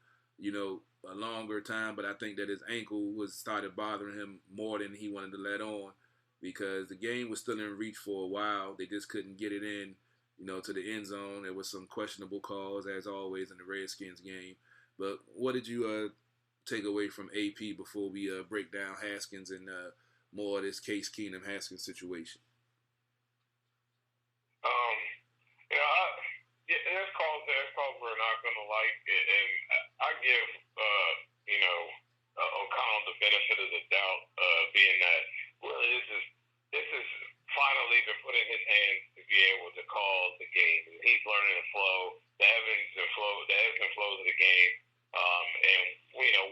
a longer time, but I think that his ankle started bothering him more than he wanted to let on, because the game was still in reach for a while. They just couldn't get it in, to the end zone. There was some questionable calls, as always, in the Redskins game. But what did you take away from AP before we break down Haskins and more of this Case Keenum Haskins situation? There's calls we're not going to like, and I give O'Connell the benefit of the doubt, being that really this is finally been put in his hands to be able to call the game. He's learning the flow, the ebbs and flows of the game, and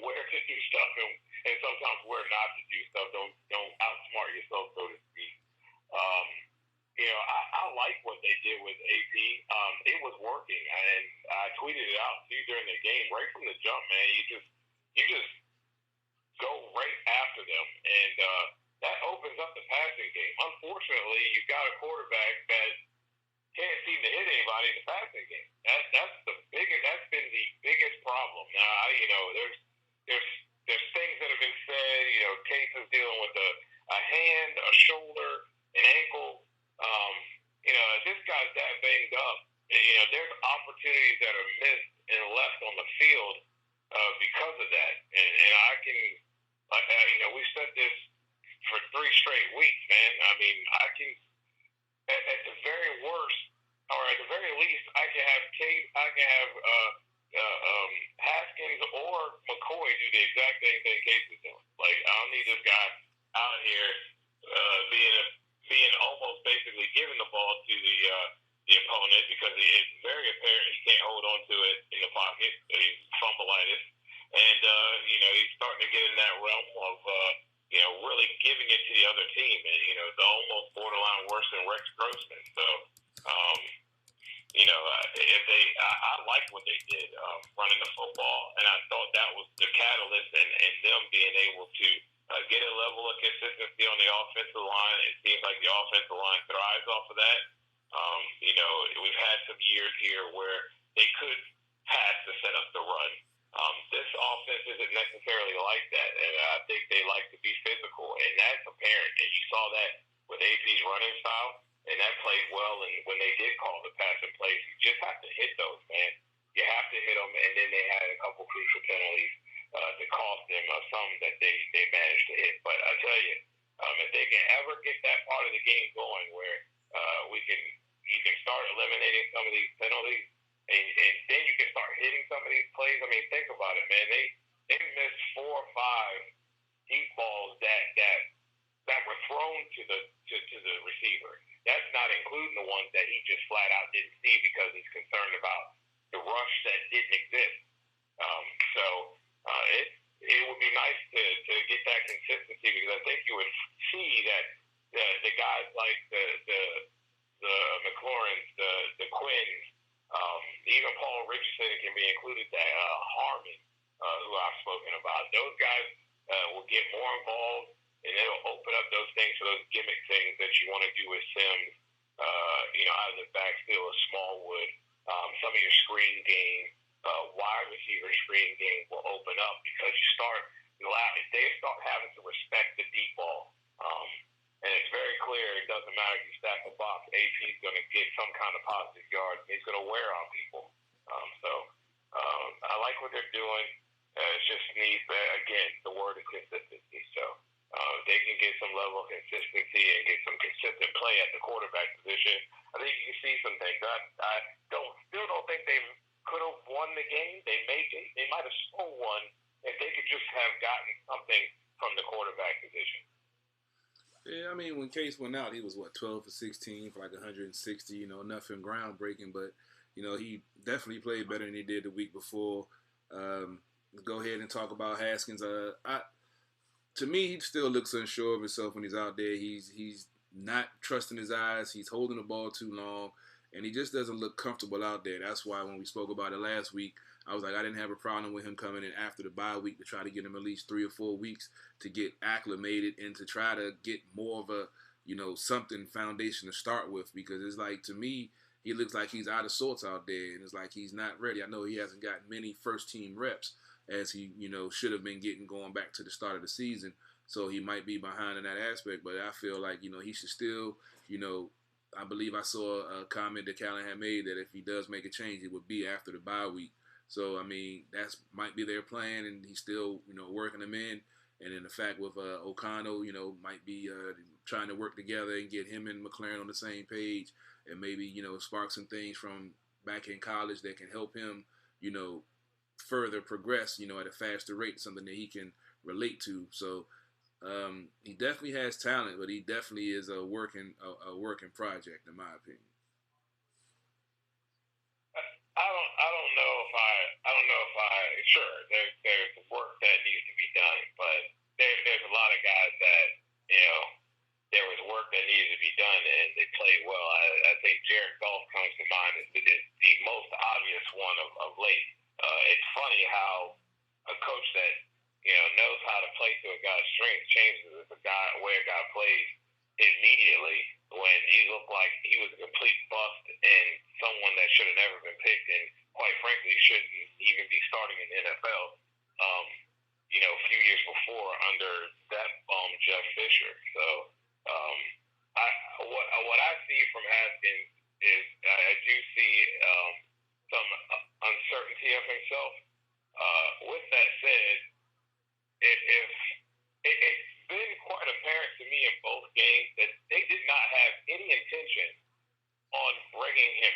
where to do stuff and sometimes where not to do stuff. Don't outsmart yourself, so to speak. I like what they did with AP. It was working, and I tweeted it out to you during the game. Right from the jump, man, you just go right after them, and that opens up the passing game. Unfortunately, you've got a quarterback that can't seem to hit anybody in the passing game. That's been the biggest problem. Now, there's things that have been said. Case is dealing with a hand, a shoulder, an ankle. This guy's that banged up. There's opportunities that are missed and left on the field because of that. And I can, we've said this for 3 straight weeks, man. I mean, I can, at the very worst, or at the very least, I can have Haskins or McCoy do the exact same thing Case is doing. Like, I don't need this guy out here being almost basically giving the ball to the opponent because it's very apparent he can't hold on to it in the pocket. He's fumbleitis, and he's starting to get in that realm of really giving it to the other team, and it's almost borderline worse than Rex Grossman. So. I like what they did running the football, and I thought that was the catalyst and them being able to get a level of consistency on the offensive line. It seems like the offensive line thrives off of that. We've had some years here where they could pass to set up the run. This offense isn't necessarily like that, and I think they like to be physical, and that's apparent. And you saw that with AP's running style. And that played well, and when they did call the passing plays, you just have to hit those, man. You have to hit them, and then they had a couple crucial penalties that cost them some that they managed to hit. But I tell you, if they can ever get that part of the game going where you can start eliminating some of these penalties, and then you can start hitting some of these plays. I mean, think about it, man. They missed 4 or 5 deep balls that were thrown to the receiver. That's not including the ones that he just flat out didn't see because he's concerned about the rush that didn't exist. It would be nice to get that consistency because I think you would see that the guys like the McLaurins, the Quinns, even Paul Richardson can be included. That Harmon, who I've spoken about, those guys will get more involved. And it'll open up those things for those gimmick things that you want to do with Sims, out of the backfield of Smallwood. Some of your screen game, wide receiver screen game will open up because they start having to respect the deep ball. And it's very clear it doesn't matter if you stack a box. AP is going to get some kind of positive yards. He's going to wear on people. I like what they're doing. It just needs, again, the word is consistency. So. They can get some level of consistency and get some consistent play at the quarterback position. I think you can see some things. I still don't think they could have won the game. They might have stole one if they could just have gotten something from the quarterback position. Yeah, I mean, when Case went out, he was, 12 for 16 for like 160, nothing groundbreaking, but, he definitely played better than he did the week before. Go ahead and talk about Haskins. To me, he still looks unsure of himself when he's out there. He's not trusting his eyes. He's holding the ball too long, and he just doesn't look comfortable out there. That's why when we spoke about it last week, I was like, I didn't have a problem with him coming in after the bye week to try to get him at least 3 or 4 weeks to get acclimated and to try to get more of a, something foundation to start with, because it's like, to me, he looks like he's out of sorts out there, and it's like he's not ready. I know he hasn't gotten many first-team reps, as he, should have been getting going back to the start of the season. So he might be behind in that aspect, but I feel like, he should still, I believe I saw a comment that Callahan made that if he does make a change, it would be after the bye week. So, I mean, that's might be their plan, and he's still, working them in. And then the fact with O'Connell, might be trying to work together and get him and McLaren on the same page and maybe, spark some things from back in college that can help him, further progress, at a faster rate, something that he can relate to. So he definitely has talent, but he definitely is a working project, in my opinion. I don't know if sure there's work that needs to be done, but there's a lot of guys that there was work that needed to be done and they played well. I think Jared Goff comes to mind as the most obvious one of late. It's funny how a coach that knows how to play to a guy's strength changes the way a guy plays immediately when he looked like he was a complete bust and someone that should have never been picked and quite frankly shouldn't even be starting in the NFL. A few years before under that Jeff Fisher. So what I see from Haskins is I do see some uncertainty of himself. With that said, it's been quite apparent to me in both games that they did not have any intention on bringing him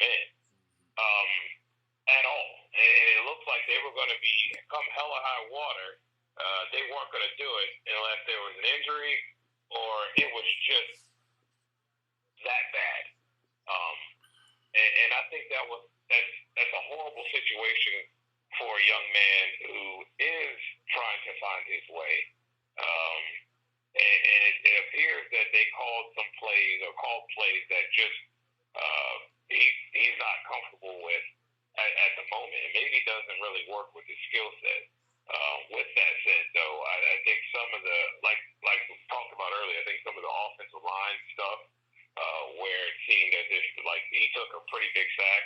going to be come hella high water. They weren't going to do it unless there was an injury or it was just that bad. And I think that's a horrible situation for a young man who is trying to find his way. And it appears that they called some plays or called plays that just he's not comfortable with at the moment. And maybe doesn't really work with his skill set. With that said, though, I think some of the, like we talked about earlier, I think some of the offensive line stuff, where it seemed as if like he took a pretty big sack.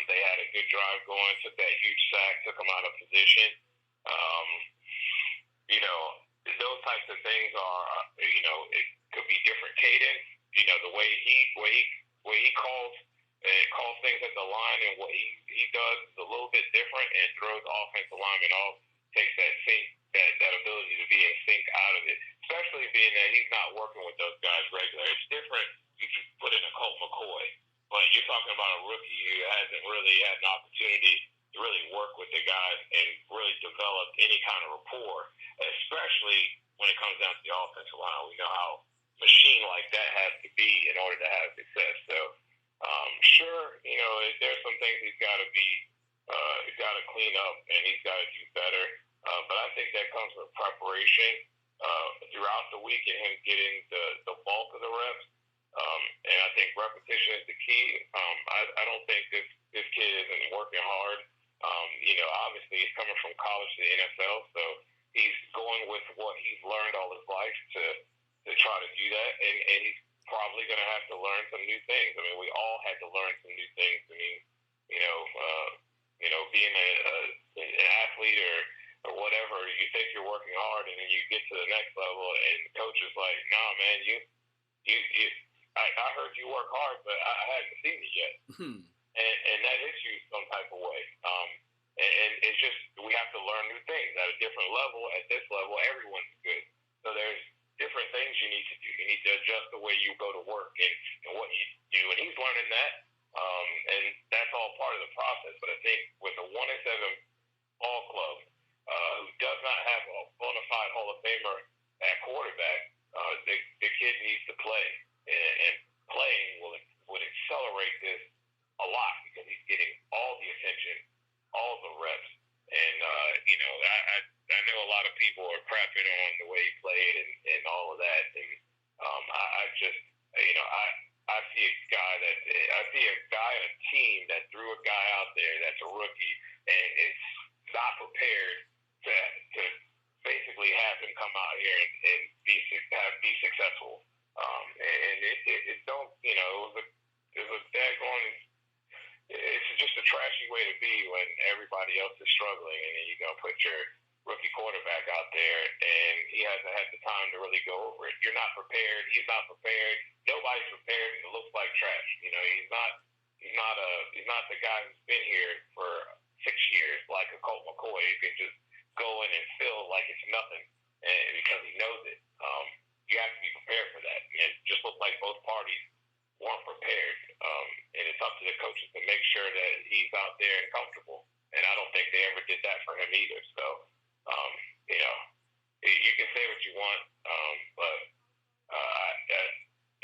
They had a good drive going, took that huge sack, took him out of position. Those types of things are, it could be different cadence. The way he calls things at the line and what he does is a little bit different and throws offensive linemen off, takes that sync, that ability to be in sync out of it, especially being that he's not working with those guys regular. It's different if you put in a Colt McCoy, but you're talking about a rookie who hasn't really had an opportunity to really work with the guys and really develop any kind of rapport, especially when it comes down to the offensive line. We know how machine like that has to be in order to have success. So, sure, there's some things he's got to clean up and he's got to do better. But I think that comes with preparation throughout the week and him getting the bulk of the reps. And I think repetition is the key. I don't think this kid isn't working hard. Obviously he's coming from college to the NFL, so he's going with what he's learned all his life to try to do that. And he's probably going to have to learn some new things. I mean, we all had to learn some new things. I mean, being an athlete or whatever, you think you're working hard, and then you get to the next level, and the coach is like, "Nah, man, I heard you work hard, but I hadn't seen it yet." And that hits you some type of way. And it's just, we have to learn new things at a different level. At this level, everyone's good. So there's different things you need to do. You need to adjust the way you go to work and what you do. And he's learning that. And that's all part of the process. But I think with a 1-7 ball club, who does not have a bona fide Hall of Famer at quarterback, the kid needs to play. And playing would accelerate this a lot because he's getting all the attention, all the reps. And, I know a lot of people are crapping on the way he played and all of that. And I just, I see a guy on a team that threw a guy out there that's a rookie and is not prepared to basically have him come out here and be successful. And it don't, it was daggone. It's just a trashy way to be when everybody else is struggling, and then you're gonna put your rookie quarterback out there, and he hasn't had the time to really go over it. You're not prepared. He's not prepared. Nobody's prepared. And it looks like trash. He's not the guy who's been here for 6 years like a Colt McCoy who can just go in and feel like it's nothing, and because he knows it. You have to be prepared for that. And it just looked like both parties weren't prepared. And it's up to the coaches to make sure that he's out there and comfortable. And I don't think they ever did that for him either. So, you can say what you want, but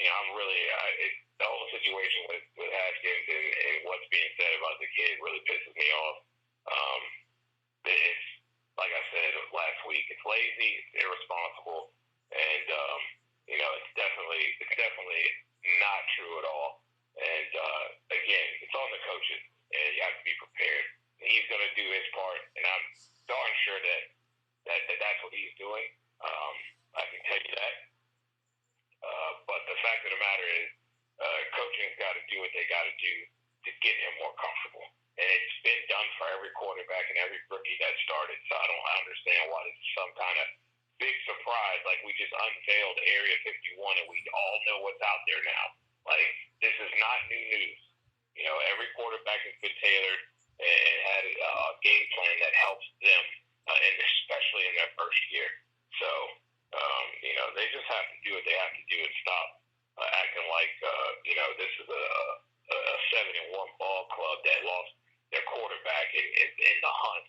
I'm really the whole situation with Haskins and what's being said about the kid really pisses me off. It's like I said last week. It's lazy, it's irresponsible, and it's definitely not true at all. And again, it's on the coaches, and you have to be prepared. And he's going to do his part, and I'm darn sure that's what he's doing. I can tell you that. But the fact of the matter is, coaching's got to do what they got to do to get him more comfortable. And it's been done for every quarterback and every rookie that started. So I don't understand why this is some kind of big surprise. Like, we just unveiled Area 51 and we all know what's out there now. Like, this is not new news. Every quarterback has been tailored and had a game plan that helps them, and especially in their first year. So, they just have to do what they have to do and stop acting like, this is a 7-1 ball club that lost their quarterback in the hunt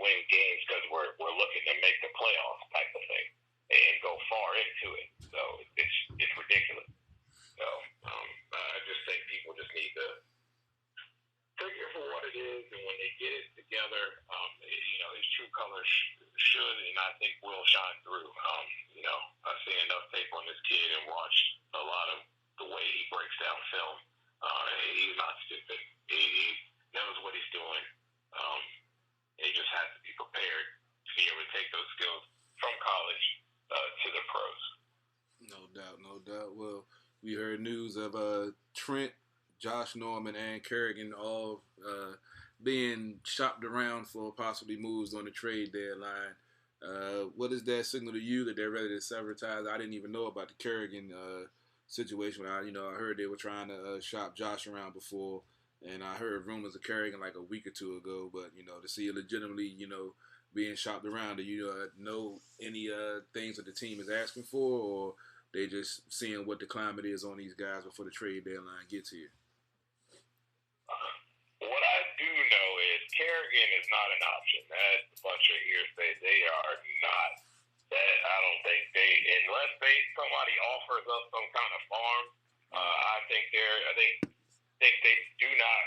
win games because we're looking to make the playoffs type of thing and go far into it. So it's ridiculous. So I just think people just need to take it for what it is, and when they get it together, his true colors should and I think will shine through. I've seen enough tape on this kid and watched a lot of the way he breaks down film. He's not stupid. He knows what he's doing. He just has to be prepared to be able to take those skills from college to the pros. No doubt. Well, we heard news of Trent, Josh Norman, and Kerrigan all being shopped around for possibly moves on the trade deadline. What does that signal to you that they're ready to sever ties? I didn't even know about the Kerrigan situation. I heard they were trying to shop Josh around before, and I heard rumors of Kerrigan like a week or two ago. But to see it legitimately, being shopped around, do you know any things that the team is asking for, or they just seeing what the climate is on these guys before the trade deadline gets here? What I do know is Kerrigan is not an option. That's a bunch of hearsay. They are not. That I don't think unless somebody offers up some kind of farm. I think they do not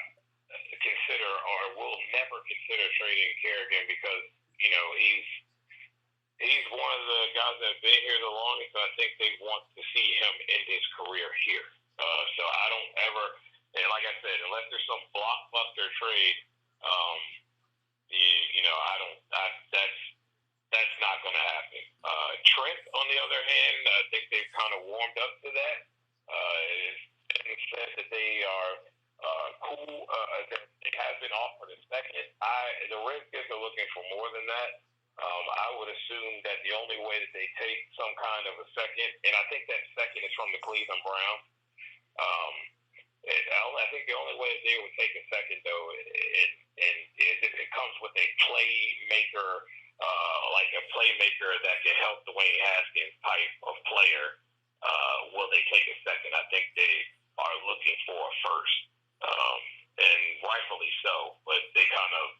consider or will never consider trading Kerrigan because he's one of the guys that have been here the longest. And I think they want to see him end his career here. So I don't ever. And like I said, unless there's some blockbuster trade, that's not going to happen. Trent, on the other hand, I think they've kind of warmed up to that. It's said that they are cool. That they have been offered a second. The Redskins are looking for more than that. I would assume that the only way that they take some kind of a second, and I think that second is from the Cleveland Browns. I think the only way that they would take a second, though, and if it comes with a playmaker, like a playmaker that can help Dwayne Haskins type of player, will they take a second? I think they are looking for a first, and rightfully so. But they kind of,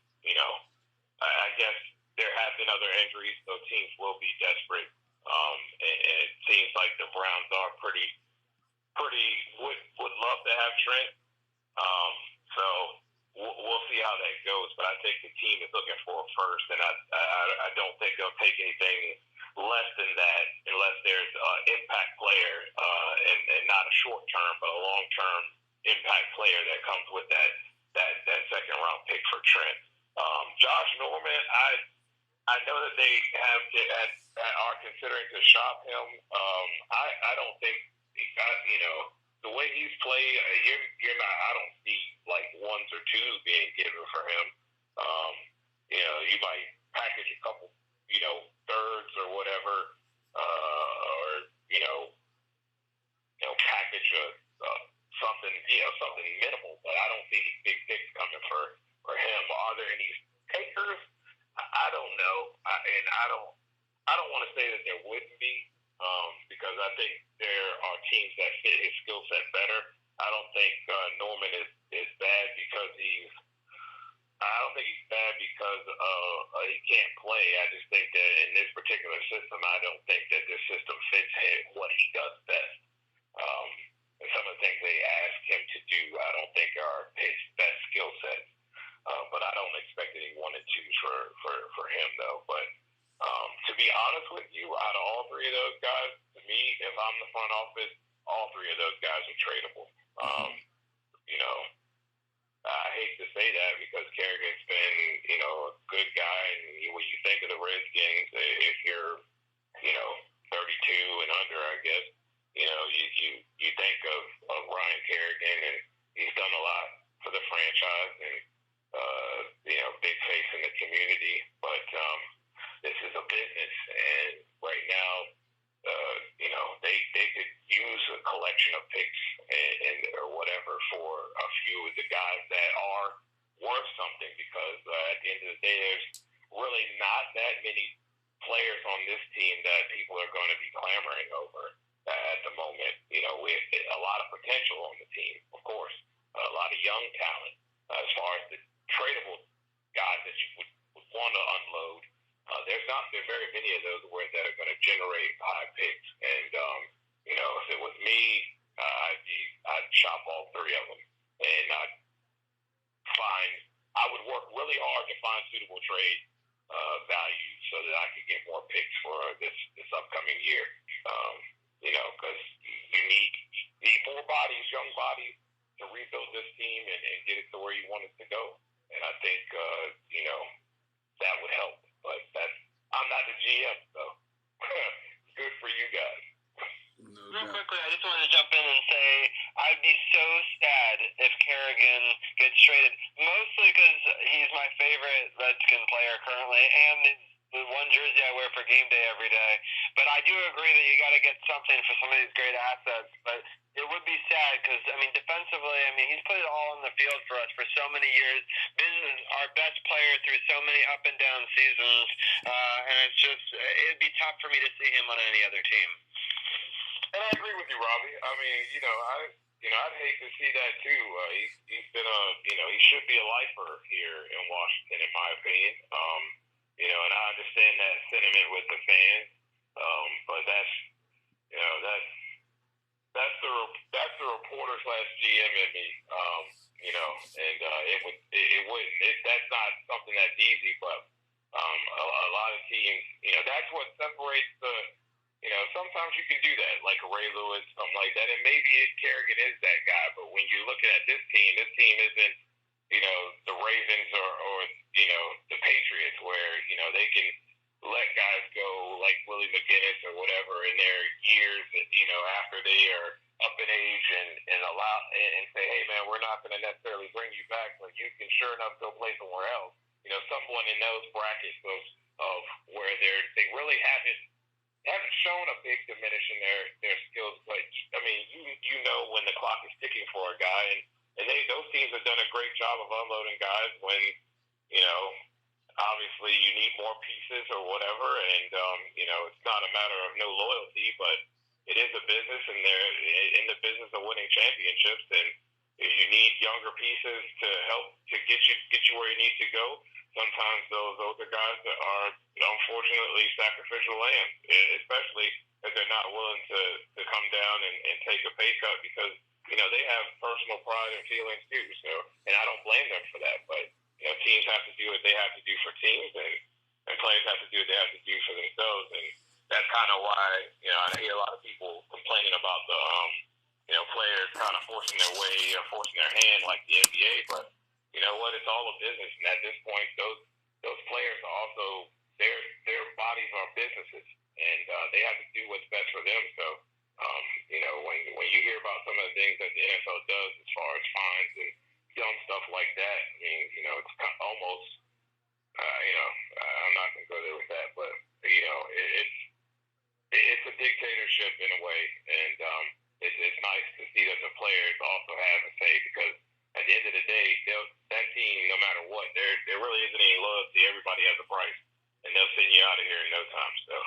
I guess there have been other injuries, so teams will be desperate. And it seems like the Browns are pretty would love to have Trent. So we'll see how that goes. But I think the team is looking for a first, and I don't think they'll take anything less than that unless there's an impact player, and not a short term, but a long term impact player that comes with that second round pick for Trent. Josh Norman, I know that they are considering to shop him. I don't think. The way he's played, you're not. I don't see like ones or twos being given for him. You might package a couple, thirds or whatever, or package something, something minimal. But I don't see big picks coming for him. Are there any takers? I don't know, and I don't want to say that there wouldn't be. Because I think there are teams that fit his skill set better. I don't think Norman is bad because I don't think he's bad because he can't play. I just think that in this particular system, I don't think that this system fits him what he does best. And some of the things they ask him to do, I don't think are his best skill sets. But I don't expect any 1 and 2s for him though. But to be honest with you, out of all three of those guys, to me, if I'm the front office, all three of those guys are tradable. I hate to say that because Kerrigan's been, a good guy, and when you think of the Redskins, if you're, 32 and under, I guess, you think of Ryan Kerrigan, and he's done a lot for the franchise, and big face in the community, but this is a business, and right now, they could use a collection of picks or whatever for a few of the guys that are worth something, because at the end of the day, there's really not that many players on this team that people are going to be clamoring over at the moment. With a lot of potential on the team, of course, a lot of young talent. As far as the tradable guys that you would want to unload, there are very many of those that are going to generate high picks. And if it was me, I'd shop all three of them, and I would work really hard to find suitable trade value so that I could get more picks for this upcoming year. Because you need more bodies, young bodies, to rebuild this team and get it to where you want it to go. And I think that would help. But I'm not the GM, so good for you guys. Real quickly, I just wanted to jump in and say I'd be so sad if Kerrigan gets traded, mostly because he's my favorite Redskin player currently, and the one jersey I wear for game day every day. But I do agree that you got to get something for some of these great assets. But it would be sad because, defensively, he's put it all on the field for us for so many years. Been our best player through so many up and down seasons, and it'd be tough for me to see him on any other team. And I agree with you, Robbie. I'd hate to see that too. He's been he should be a lifer here in Washington, in my opinion. And I understand that sentiment with the fans, but that's the reporter / GM in me. That's not something that's easy, but a lot of teams, that's what separates the. Sometimes you can do that, like a Ray Lewis, something like that, and maybe Kerrigan is that guy. But when you're looking at this team isn't, the Ravens or the Patriots, where they can let guys go like Willie McGinnis or whatever in their years, after they are up in age and allow and say, hey man, we're not going to necessarily bring you back, but you can sure enough go play somewhere else. Someone in those brackets of where they really haven't shown a big diminish in their skills, but when the clock is ticking for a guy, and those teams have done a great job of unloading guys when obviously you need more pieces or whatever, and it's not a matter of no loyalty, but it is a business, and they're in the business of winning championships, and if you need younger pieces to help to get you where you need to go. Sometimes those older guys are unfortunately sacrificial lambs, especially if they're not willing to come down and take a pay cut because they have personal pride and feelings too. So, and I don't blame them for that. But teams have to do what they have to do for teams, and players have to do what they have to do for themselves. And that's kind of why I hear a lot of people complaining about the players kind of forcing their way or forcing their hand like the NBA, but. You know what? It's all a business, and at this point, those players are also their bodies are businesses, and they have to do what's best for them. So, when you hear about some of the things that the NFL does as far as fines and dumb stuff like that, it's almost, I'm not going to go there with that, but it's a dictatorship in a way, and it's nice to see that the players also have a say because. At the end of the day, that team, no matter what, there really isn't any loyalty. Everybody has a price, and they'll send you out of here in no time. So,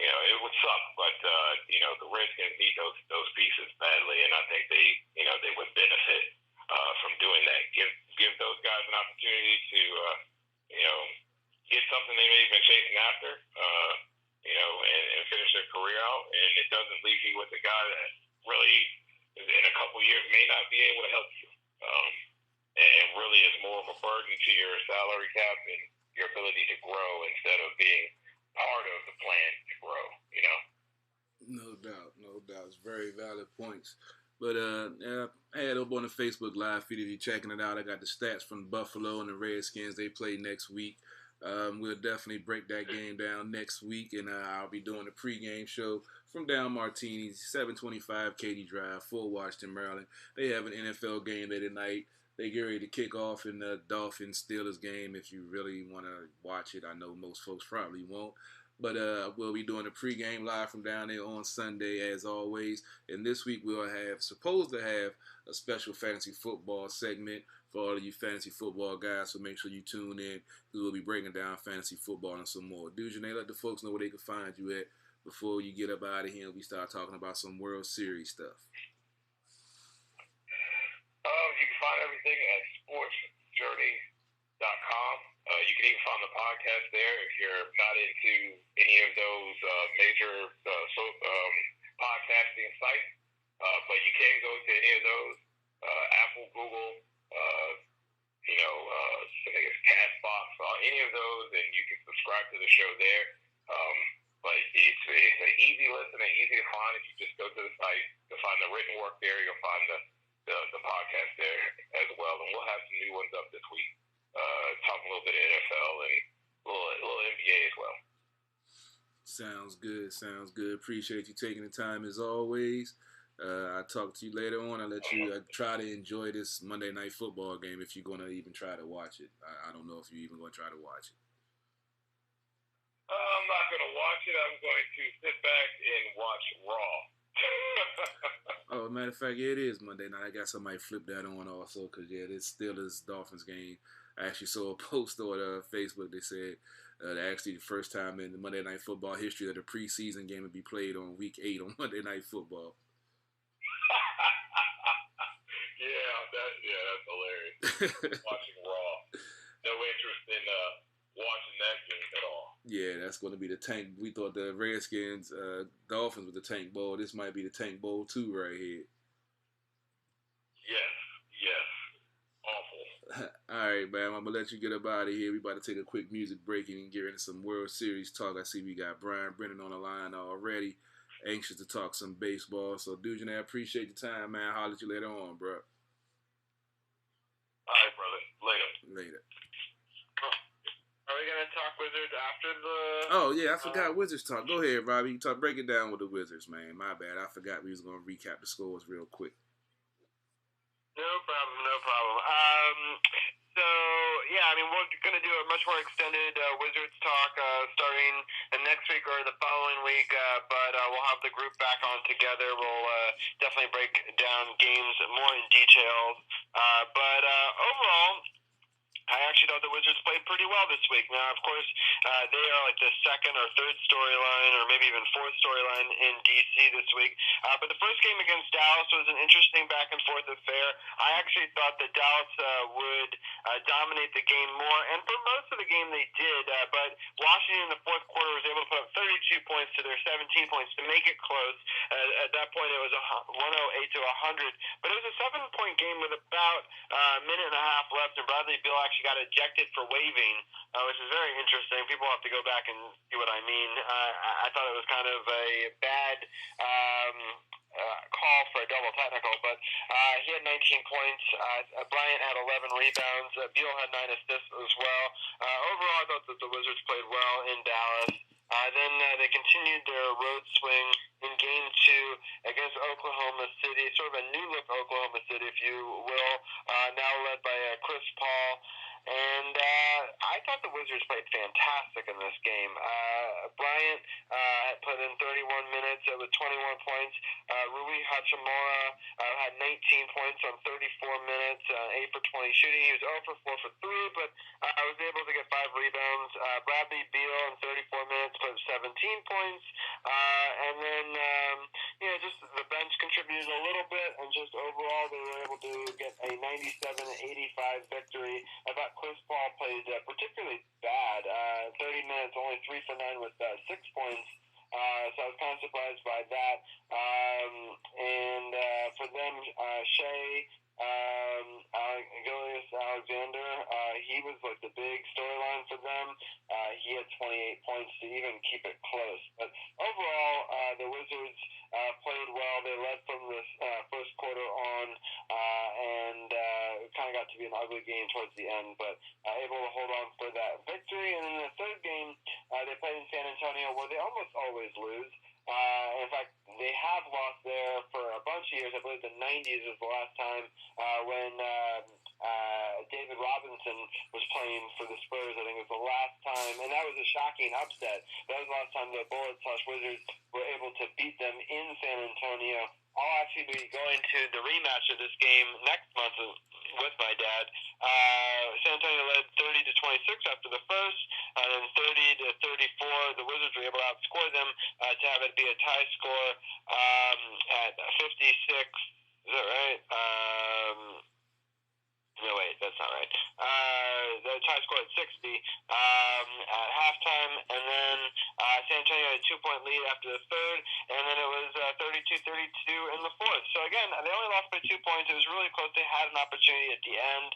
it would suck, but the Redskins need those pieces badly, and I think they would benefit from doing that. Give those guys an opportunity to get something they may have been chasing after, and finish their career out, and it doesn't leave you with a guy that really. In a couple years may not be able to help you, and really is more of a burden to your salary cap and your ability to grow instead of being part of the plan to grow. No doubt. It's very valid points. But I had up on the Facebook Live feed if you're checking it out. I got the stats from Buffalo and the Redskins. They play next week. We'll definitely break that game down next week, and I'll be doing a pregame show from down Martini's, 725 Katy Drive, Fort Washington, Maryland. They have an NFL game there tonight. They get ready to kick off in the Dolphins-Steelers game if you really want to watch it. I know most folks probably won't. But we'll be doing a pregame live from down there on Sunday, as always. And this week we'll supposed to have a special fantasy football segment for all of you fantasy football guys. So make sure you tune in because we'll be breaking down fantasy football and some more. Dude, Janae, let the folks know where they can find you at before you get up out of here and we start talking about some World Series stuff. You can find everything at SportsJourney.com. You can even find the podcast there. If you're not into any of those major podcasting sites, but you can go to any of those, Apple, Google, I think it's Castbox, any of those, and you can subscribe to the show there. But it's an easy listen and easy to find. If you just go to the site, you'll find the written work there. You'll find the podcast there as well. And we'll have some new ones up this week. Talk a little bit of NFL and a little NBA as well. Sounds good. Sounds good. Appreciate you taking the time as always. I'll talk to you later on. I'll let you try to enjoy this Monday Night Football game if you're going to even try to watch it. I don't know if you're even going to try to watch it. I'm not going to watch it. I'm going to sit back and watch Raw. Oh, matter of fact, yeah, it is Monday night. I guess I might flip that on also because, yeah, it's Steelers Dolphins game. I actually saw a post on Facebook. They said that actually the first time in the Monday Night Football history that a preseason game would be played on Week 8 on Monday Night Football. That's hilarious. Watching Raw. No interest in watching that game at all. Yeah, that's going to be the tank. We thought the Redskins, Dolphins was the Tank Bowl. This might be the Tank Bowl 2 right here. Yes. Awful. All right, man. I'm going to let you get up out of here. We about to take a quick music break and get into some World Series talk. I see we got Brian Brennan on the line already. Anxious to talk some baseball. So, dude, I appreciate your time, man. Holler at you later on, bro. All right, brother. Later. Are we going to talk Wizards after the... Oh, yeah, I forgot Wizards talk. Go ahead, Robbie. Break it down with the Wizards, man. My bad. I forgot we was going to recap the scores real quick. No problem. We're going to do a much more extended Wizards talk starting next week or the following week, but we'll have the group back on together. We'll definitely break down games more in detail. But overall, I actually thought the Wizards played pretty well this week. Now, of course, they are like the second or third storyline or maybe even fourth storyline in D.C. this week. But the first game against Dallas was an interesting back-and-forth affair. I actually thought that Dallas would dominate the game more, and for most of the game they did, but Washington in the fourth quarter was able to put up 32 points to their 17 points to make it close. At that point, it was 108 to 100. But it was a 7-point game with about a minute and a half left, and Bradley Beal actually got ejected for waving, which is very interesting. People have to go back and see what I mean. I thought it was kind of a bad call for a double technical, but he had 19 points. Bryant had 11 rebounds. Beal had 9 assists as well. Overall, I thought that the Wizards played well in Dallas. Then they continued their road swing in Game 2 against Oklahoma City, sort of a new-look Oklahoma City, if you will, now led by Chris Paul. And I thought the Wizards played fantastic in this game. Bryant put in 31 minutes with 21 points. Rui Hachimura had 19 points on 34 minutes, 8 for 20 shooting. He was 0 for 4 for 3, but I was able to get 5 rebounds. Bradley Beal in 34 minutes put 17 points. And then, just the bench contributed a little bit, and just overall they were able to get a 97-85 victory. I thought Chris Paul played particularly bad. 30 minutes, only 3 for 9 with 6 points. So I was kind of surprised by that. And for them, Shea Alexander, he was like the big storyline for them. He had 28 points to even keep it close. But overall, the Wizards played well. They led from the first quarter on, and it kind of got to be an ugly game towards the end, but able to hold on for that victory. And in the third game, they played in San Antonio, where they almost always lose. In fact, they have lost there for a bunch of years. I believe the 90s was the last time when David Robinson was playing for the Spurs. I think it was the last time, and that was a shocking upset. That was the last time the Bullets/Wizards were able to beat them in San Antonio. I'll actually be going to the rematch of this game next month with my dad. San Antonio led 30-26 after the first, and then 30-34. The Wizards were able to outscore them to have it be a tie score at 56. Is that right? No, wait, that's not right. The tie high score at 60 at halftime, and then San Antonio had a 2-point lead after the third, and then it was 32-32 in the fourth. So again, they only lost by 2 points. It was really close. They had an opportunity at the end.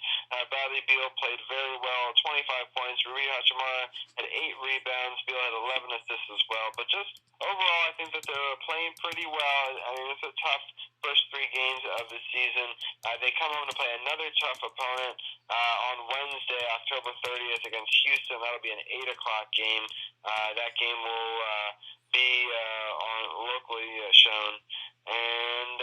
Bradley Beal played very well, 25 points. Rui Hachimura had 8 rebounds. Beal had 11 assists as well. But just overall, I think that they're playing pretty well. I mean, it's a tough first 3 games of the season. They come home to play another tough opponent on Wednesday, October 30th against Houston. That'll be an 8 o'clock game. That game will be on locally shown. And,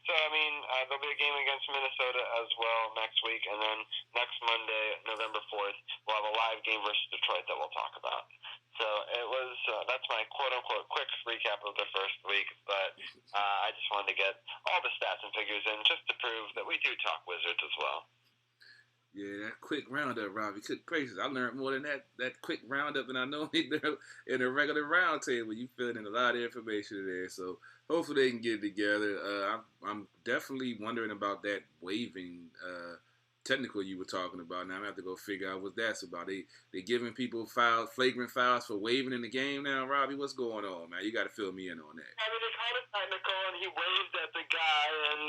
so, I mean, there'll be a game against Minnesota as well next week. And then next Monday, November 4th, we'll have a live game versus Detroit that we'll talk about. So it was, that's my quote-unquote quick recap of the first week. But I just wanted to get all the stats and figures in just to prove that we do talk Wizards as well. Yeah, that quick roundup, Robbie. Good gracious, I learned more than that quick roundup than I normally do in a regular round table. You filled in a lot of information there, so hopefully they can get it together. I'm definitely wondering about that waiving technical you were talking about. Now I'm going to have to go figure out what that's about. They giving people flagrant fouls for waiving in the game now, Robbie. What's going on, man? You got to fill me in on that. I mean, they called it technical, and he waved at the guy, and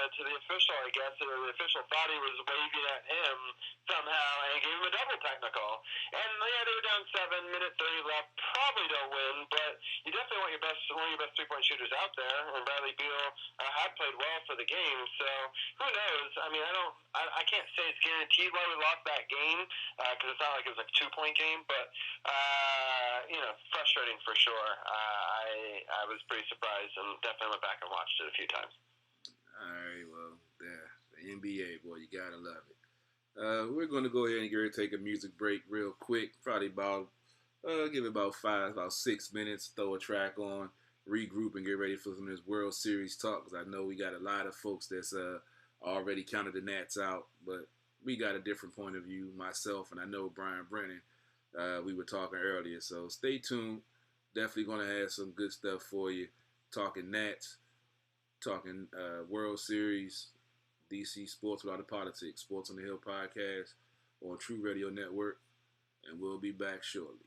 to the official, I guess, or the official thought he was waving at him somehow, and gave him a double technical. And they were down 7, minute 30 left. Probably don't win, but you definitely want one of your best 3-point shooters out there. And Bradley Beal had played well for the game, so who knows? I mean, I can't say it's guaranteed why we lost that game because it's not like it was a 2-point game, but frustrating for sure. I was pretty surprised and definitely went back and watched it a few times. All right, well, the NBA, boy, you gotta love it. We're going to go ahead and take a music break real quick, probably about, give it about 6 minutes, throw a track on, regroup, and get ready for some of this World Series talk, because I know we got a lot of folks that's already counted the Nats out, but we got a different point of view, myself, and I know Brian Brennan. We were talking earlier, so stay tuned. Definitely going to have some good stuff for you, talking Nats, talking World Series, DC Sports Without the Politics, Sports on the Hill podcast on TRU Radio Network, and we'll be back shortly.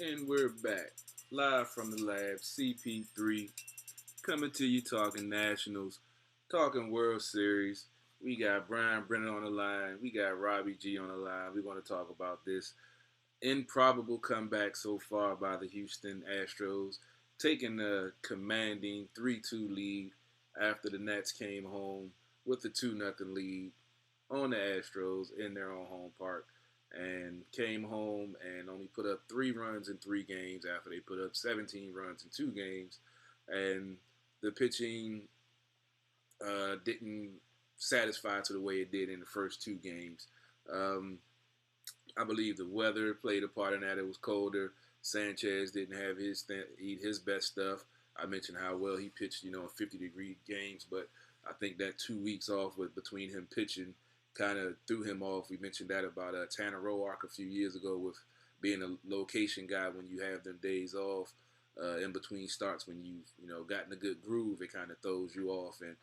And we're back, live from the lab, CP3, coming to you talking Nationals, talking World Series. We got Brian Brennan on the line. We got Robbie G on the line. We're going to talk about this improbable comeback so far by the Houston Astros, taking a commanding 3-2 lead after the Nats came home with a 2-0 lead on the Astros in their own home park, and came home and only put up 3 runs in 3 games after they put up 17 runs in 2 games. And the pitching didn't satisfy to the way it did in the first 2 games. I believe the weather played a part in that. It was colder. Sanchez didn't have eat his best stuff. I mentioned how well he pitched, in 50-degree games, but I think that 2 weeks off between him pitching kind of threw him off. We mentioned that about Tanner Roark a few years ago with being a location guy when you have them days off in between starts. When you've gotten a good groove, it kind of throws you off. And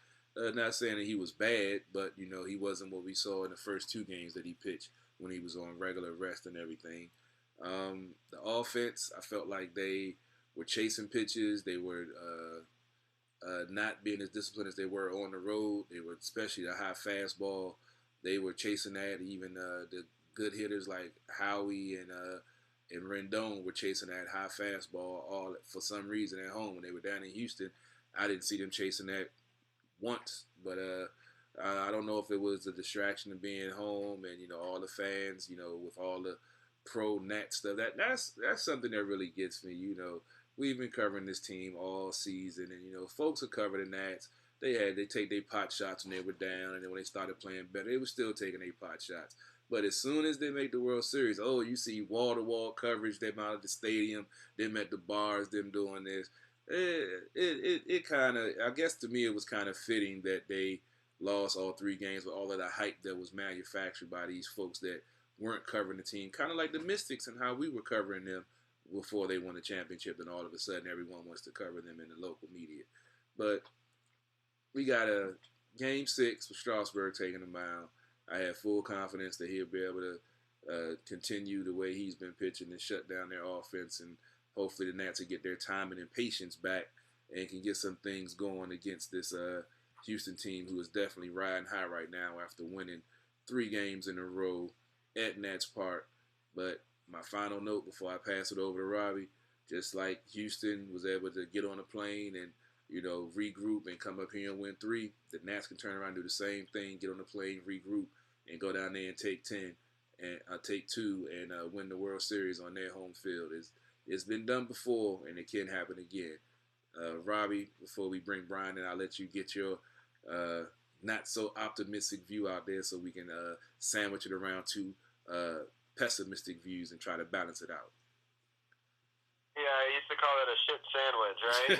not saying that he was bad, but he wasn't what we saw in the first 2 games that he pitched when he was on regular rest and everything. The offense, I felt like they were chasing pitches. They were not being as disciplined as they were on the road. They were, especially the high fastball, they were chasing that. Even the good hitters like Howie and Rendon were chasing that high fastball all for some reason at home. When they were down in Houston, I didn't see them chasing that once. But I don't know if it was a distraction of being home and, all the fans, with all the pro-Nat stuff. That's something that really gets me. We've been covering this team all season, and, folks who cover the Nats, they take their pot shots when they were down, and then when they started playing better, they were still taking their pot shots. But as soon as they make the World Series, you see wall-to-wall coverage, them out of the stadium, them at the bars, them doing this. It kind of, I guess to me, it was kind of fitting that they lost all 3 games with all of the hype that was manufactured by these folks that weren't covering the team, kind of like the Mystics and how we were covering them before they won the championship, and all of a sudden everyone wants to cover them in the local media. But we got a Game 6 with Strasburg taking the mound. I have full confidence that he'll be able to continue the way he's been pitching and shut down their offense, and hopefully the Nats will get their timing and patience back and can get some things going against this Houston team, who is definitely riding high right now after winning 3 games in a row at Nats Park. But my final note before I pass it over to Robbie, just like Houston was able to get on a plane and regroup and come up here and win 3, the Nats can turn around and do the same thing, get on the plane, regroup, and go down there and take 2 and win the World Series on their home field. It's been done before, and it can happen again. Robbie, before we bring Brian in, I'll let you get your not so optimistic view out there so we can sandwich it around 2 pessimistic views and try to balance it out. Yeah, I used to call it a shit sandwich, right?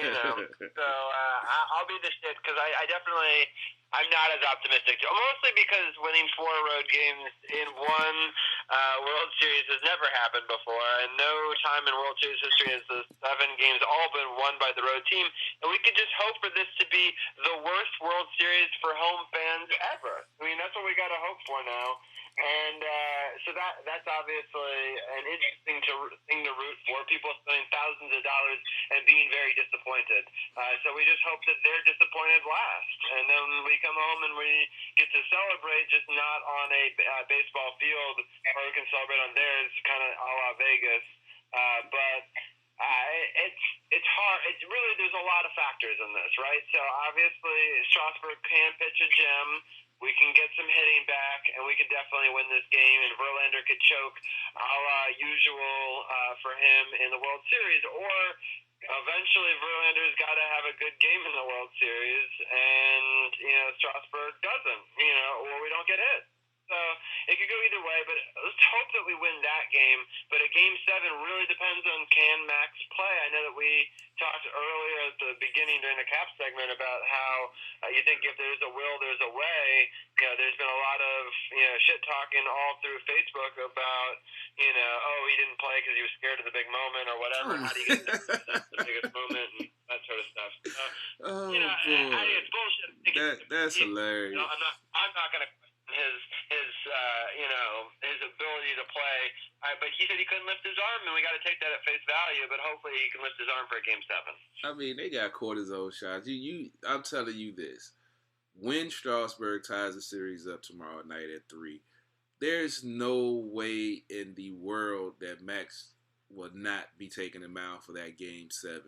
So I'll be the shit because I'm not as optimistic. Mostly because winning 4 road games in one World Series has never happened before, and no time in World Series history has the 7 games all been won by the road team. And we could just hope for this to be the worst World Series for home fans ever. I mean, that's what we got to hope for now. And so that's obviously an interesting thing to root for. People spending thousands of dollars and being very disappointed. So we just hope that they're disappointed last. And then we come home and we get to celebrate, just not on a baseball field, or we can celebrate on theirs, kind of a la Vegas. But it's hard. It's really, there's a lot of factors in this, right? So obviously Strasburg can pitch a gem. We can get some hitting back, and we can definitely win this game. And Verlander could choke, a la usual for him in the World Series. Or eventually Verlander's got to have a good game in the World Series, and Strasburg doesn't, or we don't get hit. So it could go either way, but let's hope that we win that game. But a Game 7 really depends on can Max play. I know that we talked earlier at the beginning during the cap segment about how you think if there's a will, there's a way. There's been a lot of shit talking all through Facebook about he didn't play because he was scared of the big moment or whatever. How do you get the biggest moment and that sort of stuff? So, it's bullshit. That's hilarious. I'm not going to his ability to play. But he said he couldn't lift his arm, and we got to take that at face value. But hopefully he can lift his arm for Game 7. I mean, they got cortisone shots. I'm telling you this. When Strasburg ties the series up tomorrow night at 3, there's no way in the world that Max will not be taking the mound for that Game 7.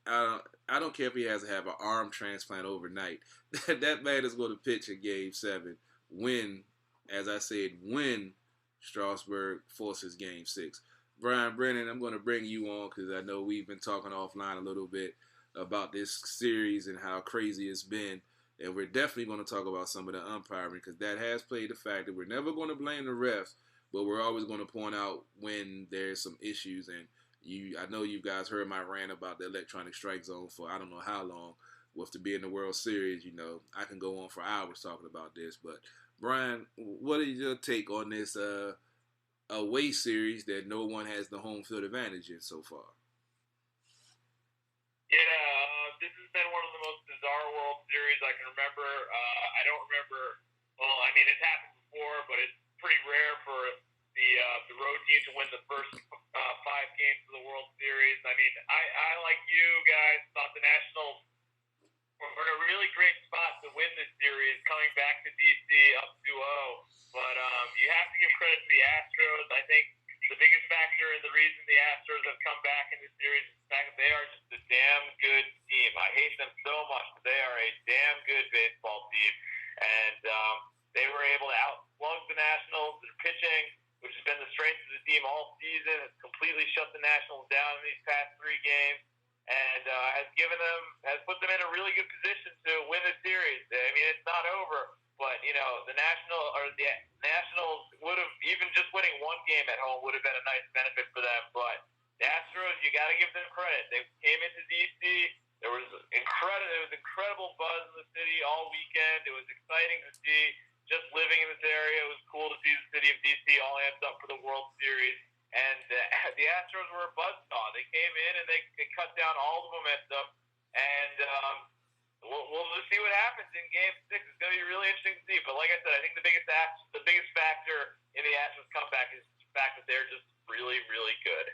I don't care if he has to have an arm transplant overnight. That man is going to pitch a Game 7 when, as I said, when Strasburg forces Game 6. Brian Brennan, I'm going to bring you on because I know we've been talking offline a little bit about this series and how crazy it's been. And we're definitely going to talk about some of the umpiring because that has played the fact that we're never going to blame the refs, but we're always going to point out when there's some issues. And I know you guys heard my rant about the electronic strike zone for I don't know how long. With to be in the World Series, I can go on for hours talking about this. But Brian, what is your take on this away series that no one has the home field advantage in so far? Yeah, this has been one of the most bizarre World Series I can remember. I don't remember. Well, I mean, it's happened before, but it's pretty rare for the road team to win the first 5 games of the World Series. I mean, I like you guys thought the Nationals were in a really great spot to win this series, coming back to DC up 2-0. But you have to give credit to the Astros. I think the biggest factor and the reason the Astros have come back in this series is the fact that they are just a damn good team. I hate them so much, but they are a damn good baseball team. And they were able to outslug the Nationals. Their pitching, which has been the strength of the team all season, has completely shut the Nationals down in these past 3 games. And has put them in a really good position to win the series. I mean, it's not over, but the Nationals would have even just winning 1 game at home would have been a nice benefit for them. But the Astros, you got to give them credit. They came into DC. There was incredible buzz in the city all weekend. It was exciting to see. Just living in this area, it was cool to see the city of DC all amped up for the World Series. And the Astros were a buzzsaw. They came in and they cut down all the momentum. And we'll just see what happens in Game 6. It's going to be really interesting to see. But like I said, I think the biggest factor in the Astros comeback is the fact that they're just really, really good.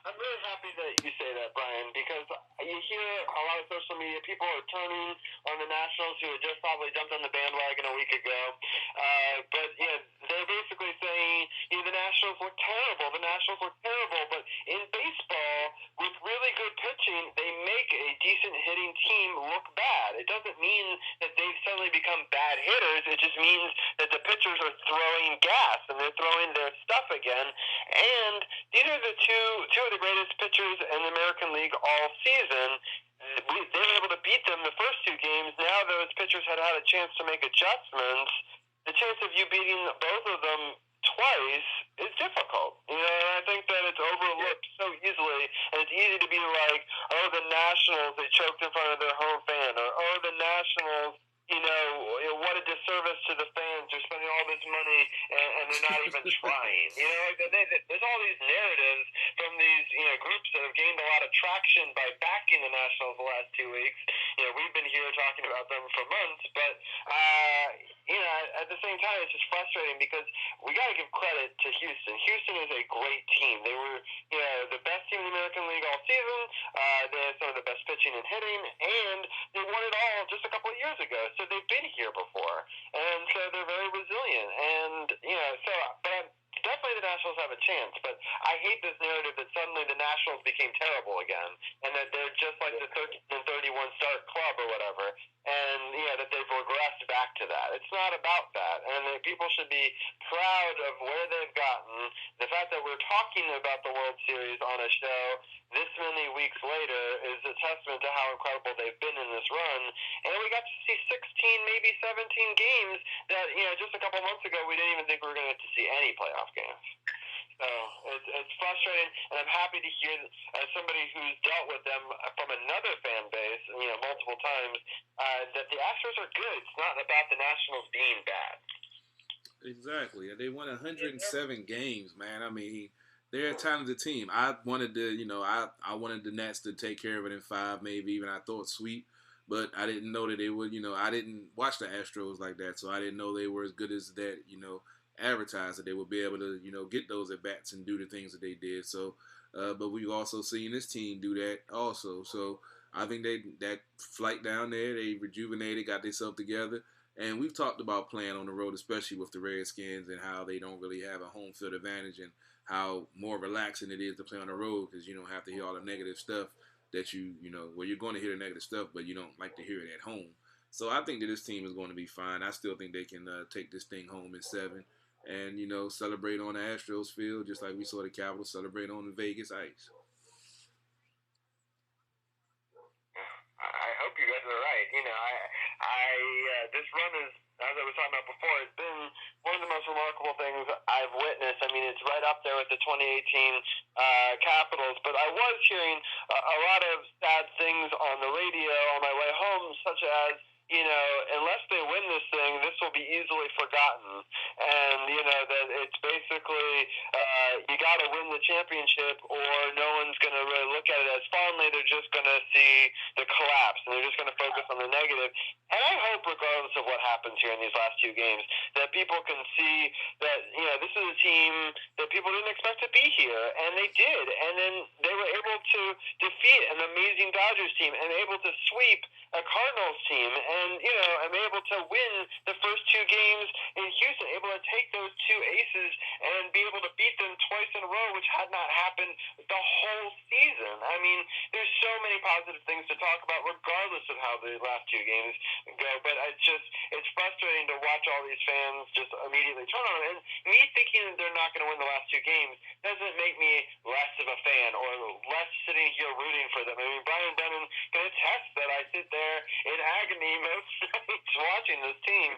I'm really happy that you say that, Brian, because you hear a lot of social media people are turning on the Nationals who had just probably jumped on the bandwagon a week ago. But they're basically saying the Nationals look terrible. The Nationals look terrible. But in baseball, with really good pitching, they make a decent hitting team look bad. It doesn't mean that they've suddenly become bad hitters. It just means that the pitchers are throwing gas and they're throwing their stuff again. And these are the two of the greatest pitchers in the American League all season. They were able to beat them the first 2 games. Now those pitchers had a chance to make adjustments. The chance of you beating both of them twice is difficult. And I think that it's overlooked so easily. And it's easy to be like, oh, the Nationals, they choked in front of their home fan. Or, oh, the Nationals, what a disservice to the fans. They're spending all this money and they're not even trying. There's all these narratives from these groups that have gained a lot of traction by backing the Nationals the last 2 weeks. We've been here talking about them for months, but at the same time, it's just frustrating because we got to give credit to Houston. Houston is a great team. They were the best team in the American League all season. They had some of the best pitching and hitting, and they won it all just a couple of years ago. So they've been here before, and so they're very resilient. And but definitely the Nationals have a chance. But I hate this narrative that suddenly the Nationals became terrible again, and that they're just like the 13-31 start club or whatever, and that they've regressed back to that. It's not about that, and that people should be proud of where they've gotten. The fact that we're talking about the World Series on a show this many weeks later is a testament to how incredible they've been in this run. And we got to see 16, maybe 17 games that, just a couple months ago we didn't even think we were going to get to see any playoff games. So it's frustrating, and I'm happy to hear, as somebody who's dealt with them from another fan base, multiple times, that the Astros are good. It's not about the Nationals being bad. Exactly. They won 107 games, man. I mean, they're a talented team. I wanted I wanted the Nats to take care of it in 5, maybe even I thought sweep, but I didn't know that they would. I didn't watch the Astros like that, so I didn't know they were as good as that. advertised that they would be able to, get those at bats and do the things that they did. So, but we've also seen this team do that also. So I think that flight down there, they rejuvenated, got themselves together. And we've talked about playing on the road, especially with the Redskins, and how they don't really have a home field advantage, and how more relaxing it is to play on the road because you don't have to hear all the negative stuff that well, you're going to hear the negative stuff, but you don't like to hear it at home. So I think that this team is going to be fine. I still think they can take this thing home in 7 and, celebrate on the Astros field just like we saw the Capitals celebrate on the Vegas ice. I hope you guys are right. This run is, as I was talking about before, it's been one of the most remarkable things I've witnessed. I mean, it's right up there with the 2018 Capitals, but I was hearing a lot of sad things on the radio on my way home, such as, unless they win this thing, this will be easily forgotten. And, that it's basically you got to win the championship or no one's going to really look at it as fondly. They're just going to see the collapse, and they're just going to focus on the negative. And I hope, regardless of what happens here in these last 2 games, that people can see that, this is a team that people didn't expect to be here, and they did. And then they were able to defeat an amazing Dodgers team and able to sweep a Cardinals team and, I'm able to win the first 2 games in Houston, able to take those 2 aces and be able to beat them twice in a row, which had not happened the whole season. I mean, there's so many positive things to talk about regardless of how the last 2 games go, but it's frustrating to watch all these fans just immediately turn on them. And me thinking that they're not going to win the last 2 games doesn't make me less of a fan or less sitting here rooting for them. I mean, Brian Brennan can attest that I sit there in agony most nights watching this team.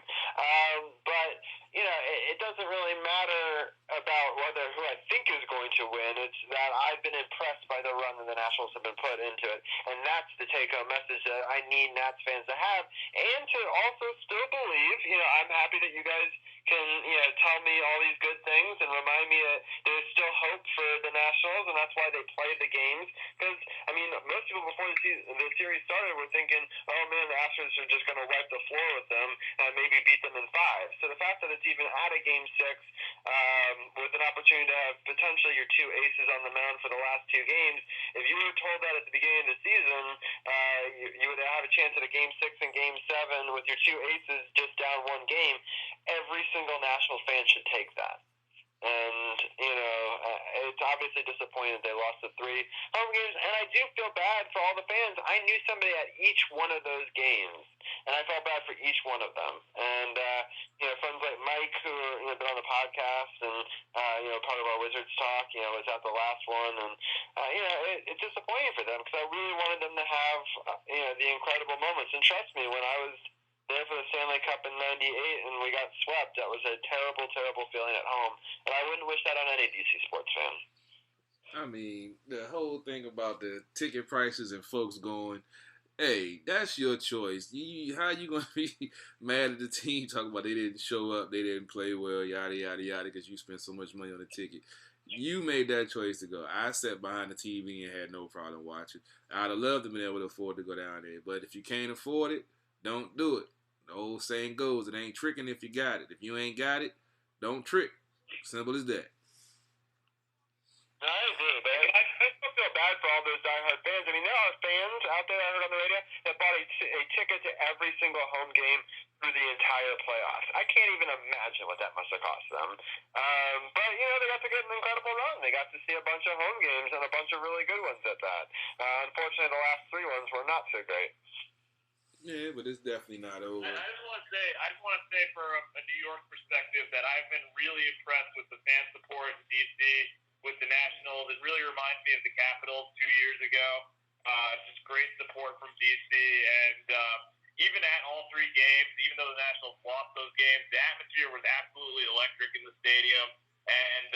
But, it doesn't really matter about who I think is going to win. It's that I've been impressed by the run that the Nationals have been put into it. And that's the take-home message that I need Nats fans to have. And to also still believe, I'm happy that you guys can, tell me all these good things and remind me that there's still hope for the Nationals, and that's why they play the games. Because, most people before the series started were thinking, oh man, the Astros are just going to wipe the floor with them and maybe beat them in 5. So the fact that it's even at a Game 6 with an opportunity to have potentially your 2 aces on the mound for the last 2 games, if you were told that at the beginning of the season, you would have a chance at a Game 6 and Game 7 with your 2 aces just down 1 game, every single Nationals fan should take that. And, it's obviously disappointing they lost the 3 home games. And I do feel bad for all the fans. I knew somebody at each one of those games, and I felt bad for each one of them. And, friends like Mike, who are been on the podcast and, part of our Wizards talk, was at the last one. And, it's disappointing for them because I really wanted them to have, the incredible moments. And trust me, when I was there for the Stanley Cup in '98 and we got swept, that was a terrible, terrible feeling at home. And I wouldn't wish that on any DC sports fan. I mean, the whole thing about the ticket prices and folks going, hey, that's your choice. How you going to be mad at the team talking about they didn't show up, they didn't play well, yada, yada, yada, because you spent so much money on the ticket. You made that choice to go. I sat behind the TV and had no problem watching. I'd have loved to be able to afford to go down there. But if you can't afford it, don't do it. The old saying goes, it ain't tricking if you got it. If you ain't got it, don't trick. Simple as that. I agree, but I still feel bad for all those diehard fans. I mean, there are fans out there I heard on the radio that bought a ticket to every single home game through the entire playoffs. I can't even imagine what that must have cost them. But, they got to get an incredible run. They got to see a bunch of home games and a bunch of really good ones at that. Unfortunately, the last 3 ones were not so great. Yeah, but it's definitely not over. I just want to say from a New York perspective that I've been really impressed with the fan support in DC, with the Nationals. It really reminds me of the Capitals 2 years ago. Just great support from DC, and even at all 3 games, even though the Nationals lost those games, the atmosphere was absolutely electric in the stadium. And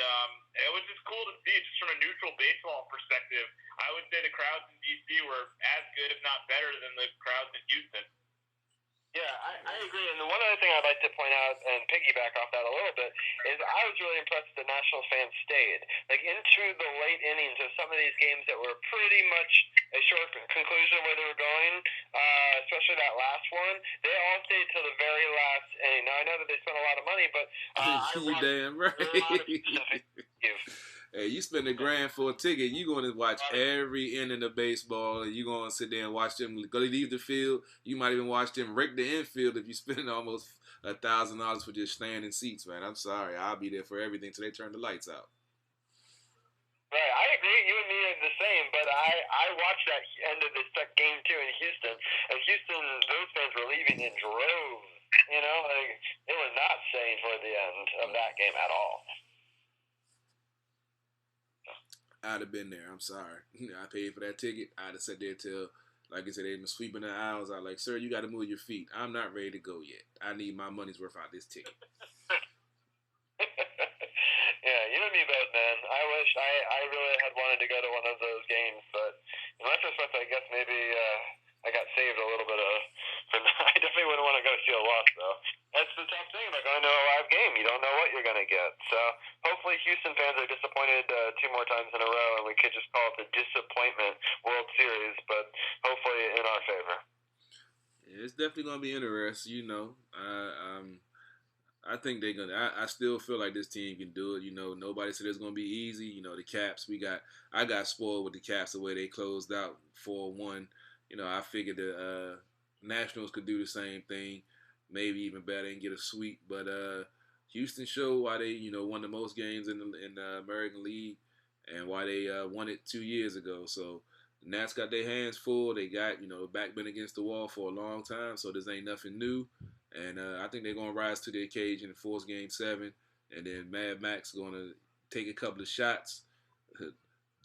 it was just cool to see, just from a neutral baseball perspective. I would say the crowds in D.C. were as good, if not better, than the crowds in Houston. Yeah, I agree. And the one other thing I'd like to point out and piggyback off that a little bit is I was really impressed that the Nationals fans stayed. Like, into the late innings of some of these games that were pretty much a short conclusion of where they were going, especially that last one, they all stayed till the very last inning. Now, I know that they spent a lot of money, but I You watched damn right. a lot of specific games. Hey, you spend $1,000 for a ticket, you're going to watch every inning of baseball, and you're going to sit there and watch them go leave the field. You might even watch them rake the infield if you're spending almost $1,000 for just standing seats, man. I'm sorry. I'll be there for everything till they turn the lights out. Right, I agree. You and me are the same, but I watched that end of the game too in Houston, and Houston, those fans were leaving in droves. You know, like, they were not staying for the end of that game at all. I'd have been there. I'm sorry. I paid for that ticket. I'd have sat there till, like I said, they've been sweeping the aisles. I'm like, sir, you got to move your feet. I'm not ready to go yet. I need my money's worth out of this ticket. Yeah, you and me both, man. I wish I really had wanted to go to one of those games, but in retrospect, I guess maybe I got saved a little bit of. I definitely wouldn't want to go see a loss, though. That's the tough thing about going to a live game. You don't know what you're going to get. So hopefully Houston fans are disappointed 2 more times in a row, and we could just call it the Disappointment World Series, but hopefully in our favor. Yeah, it's definitely going to be interesting, you know. I think they're going to – I still feel like this team can do it. You know, nobody said it's going to be easy. You know, the Caps, I got spoiled with the Caps the way they closed out 4-1. You know, I figured the Nationals could do the same thing, maybe even better and get a sweep. But Houston showed why they, you know, won the most games in the American League and why they won it 2 years ago. So the Nats got their hands full. They got, you know, back been against the wall for a long time, so this ain't nothing new. And I think they're going to rise to the occasion and force Game 7. And then Mad Max going to take a couple of shots,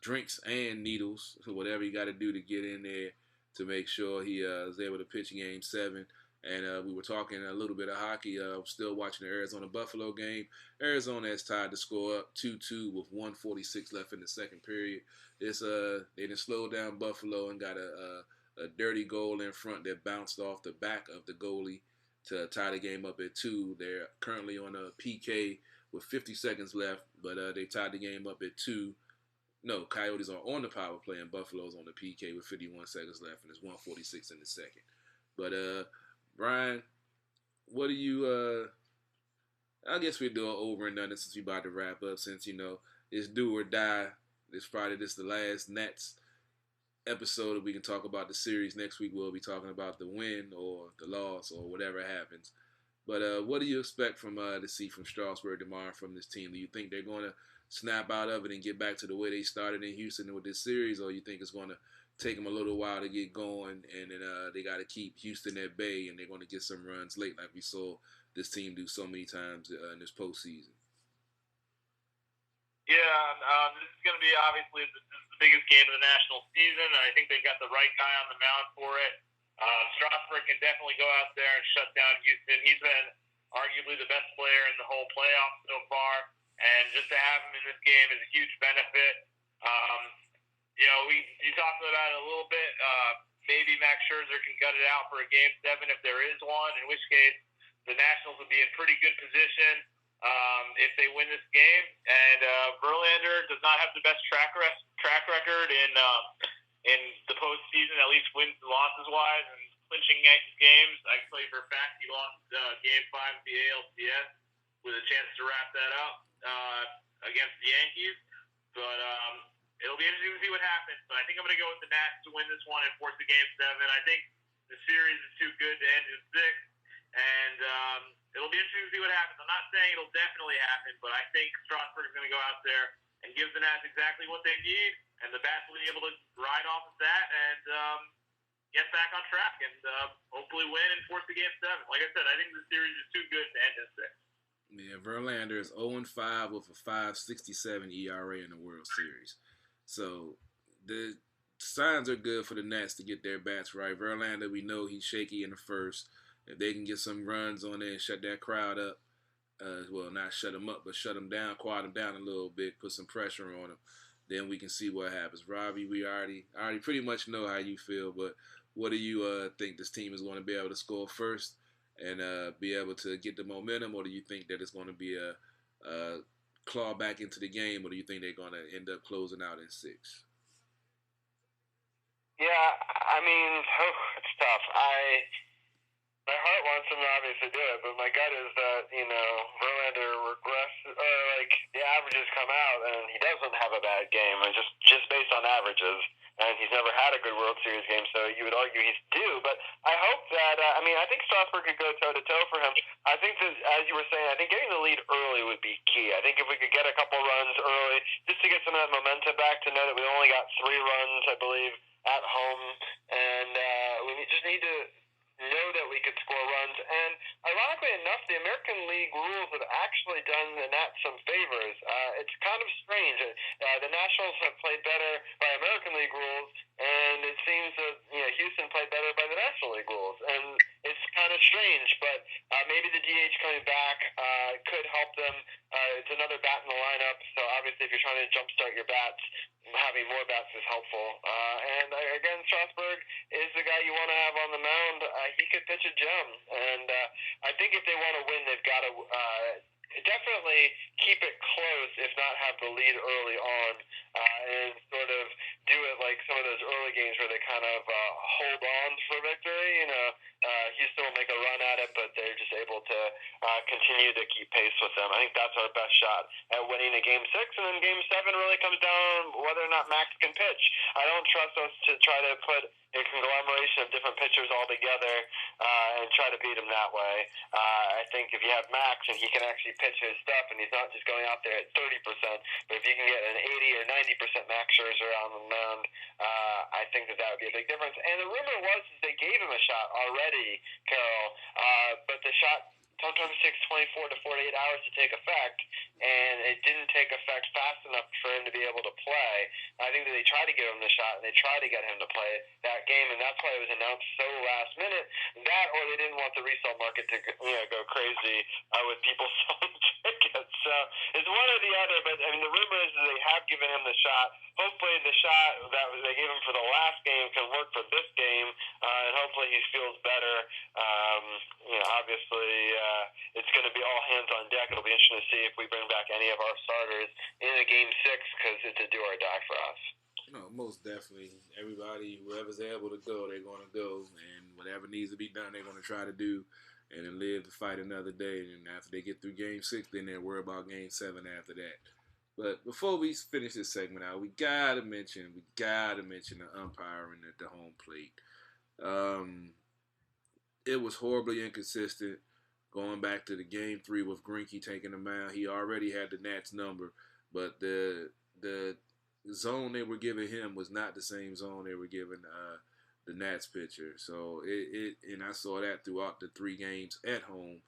drinks and needles, whatever you got to do to get in there to make sure he is able to pitch Game 7. And we were talking a little bit of hockey. I'm still watching the Arizona-Buffalo game. Arizona has tied the score up 2-2 with 1:46 left in the second period. They didn't slow down Buffalo and got a dirty goal in front that bounced off the back of the goalie to tie the game up at 2. They're currently on a PK with 50 seconds left, but they tied the game up at 2. No, Coyotes are on the power play, and Buffalo's on the PK with 51 seconds left, and it's 1:46 in the second. But, Brian, what do you, I guess we'll do an over and done since we're about to wrap up, since, you know, it's do or die. This Friday, this is the last Nets episode that we can talk about the series. Next week, we'll be talking about the win or the loss or whatever happens. But what do you expect from to see from Strasburg tomorrow from this team? Do you think they're going to snap out of it and get back to the way they started in Houston with this series, or you think it's going to take them a little while to get going, and then they got to keep Houston at bay, and they're going to get some runs late like we saw this team do so many times in this postseason? Yeah, this is going to be obviously the biggest game of the national season, and I think they've got the right guy on the mound for it. Strasburg can definitely go out there and shut down Houston. He's been arguably the best player in the whole playoffs so far, and just to have him in this game is a huge benefit. You know, you talked about it a little bit. Maybe Max Scherzer can gut it out for a Game 7 if there is one, in which case the Nationals would be in pretty good position if they win this game. And Verlander does not have the best track record in the postseason, at least wins and losses wise, and clinching games. I can tell you for a fact he lost Game 5 of the ALCS with a chance to wrap that up against the Yankees. But it'll be interesting to see what happens. But I think I'm going to go with the Nats to win this one and force the Game 7. I think the series is too good to end in 6. And it'll be interesting to see what happens. I'm not saying it'll definitely happen, but I think Strasburg is going to go out there and give the Nats exactly what they need, and the Bats will be able to ride off of that and get back on track and hopefully win and force the Game 7. Like I said, I think the series is too good to end in 6. Yeah, Verlander is 0-5 with a 5.67 ERA in the World Series. So the signs are good for the Nats to get their bats right. Verlander, we know he's shaky in the first. If they can get some runs on there and shut that crowd up, well, not shut them up, but shut them down, quiet them down a little bit, put some pressure on them, then we can see what happens. Robbie, we already pretty much know how you feel, but what do you think this team is going to be able to score first and be able to get the momentum, or do you think that it's going to be a claw back into the game, or do you think they're going to end up closing out in 6? Yeah, I mean, it's tough. My heart wants him to obviously do it, but my gut is that, Verlander regress, or the averages come out and he doesn't have a bad game, and just based on averages. And he's never had a good World Series game, so you would argue he's due. But I hope that, I think Strasburg could go toe-to-toe for him. I think that, as you were saying, I think getting the lead early would be key. I think if we could get a couple runs early, just to get some of that momentum back, to know that we only got 3 runs, I believe, at home, and we just need to know that we could score runs. And ironically enough, the American League rules have actually done the Nats some favors. It's kind of strange. The Nationals have played better by American League rules, and it seems that Houston played better by the National League rules. And it's kind of strange, but maybe the DH coming back could help them. It's another bat in the lineup, so obviously if you're trying to jumpstart your bats, having more bats is helpful. And again, Strasburg is the guy you want to have on the mound. He could pitch a gem, and I think if they want to win, they've got to definitely keep it close, if not have the lead early on, and sort of do it like some of those early games where they kind of hold on for victory. Houston will make a run at it, but they're just able to continue to keep pace with them. I think that's our best shot at winning a Game 6, and then Game 7 really comes down whether or not Max can pitch. I don't trust us to try to put a conglomeration of different pitchers all together and try to beat him that way. I think if you have Max and he can actually pitch his stuff, and he's not just going out there at 30%, but if you can get an 80 or 90% Max Scherzer on the mound, I think that would be a big difference. And the rumor was they gave him a shot already, Carol, but the shot sometimes takes 24 to 48 hours to take effect, and it didn't take effect fast enough for him to be able to play. I think that they tried to give him the shot, and they tried to get him to play that game, and that's why it was announced so last minute. That, or they didn't want the resale market to go crazy with people selling tickets. So it's one or the other, but the rumor is that they have given him the shot. Hopefully the shot that they gave him for the last game can work for this game, and hopefully he feels better. Obviously, it's going to be all hands on deck. It'll be interesting to see if we bring back any of our starters in a Game 6, because it's a do or die for us. Most definitely. Everybody, whoever's able to go, they're going to go, and whatever needs to be done, they're going to try to do, and then live to fight another day. And after they get through Game 6, then they'll worry about Game 7 after that. But before we finish this segment out, we gotta mention the umpiring at the home plate. It was horribly inconsistent. Going back to the Game 3 with Greinke taking the mound, he already had the Nats number, but the zone they were giving him was not the same zone they were giving the Nats pitcher. So and I saw that throughout the 3 games at home,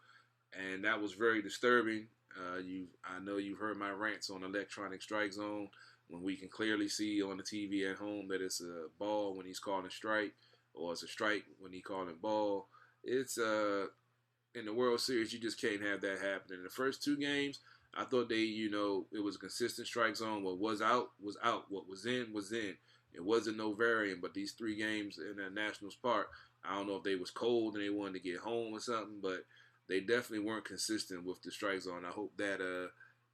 and that was very disturbing. I know you've heard my rants on electronic strike zone, when we can clearly see on the TV at home that it's a ball when he's calling strike, or it's a strike when he's calling ball. It's in the World Series, you just can't have that happen. In the first 2 games, I thought it was a consistent strike zone. What was out was out. What was in was in. It wasn't no varying. But these 3 games in the Nationals Park, I don't know if they was cold and they wanted to get home or something, but they definitely weren't consistent with the strike zone. I hope that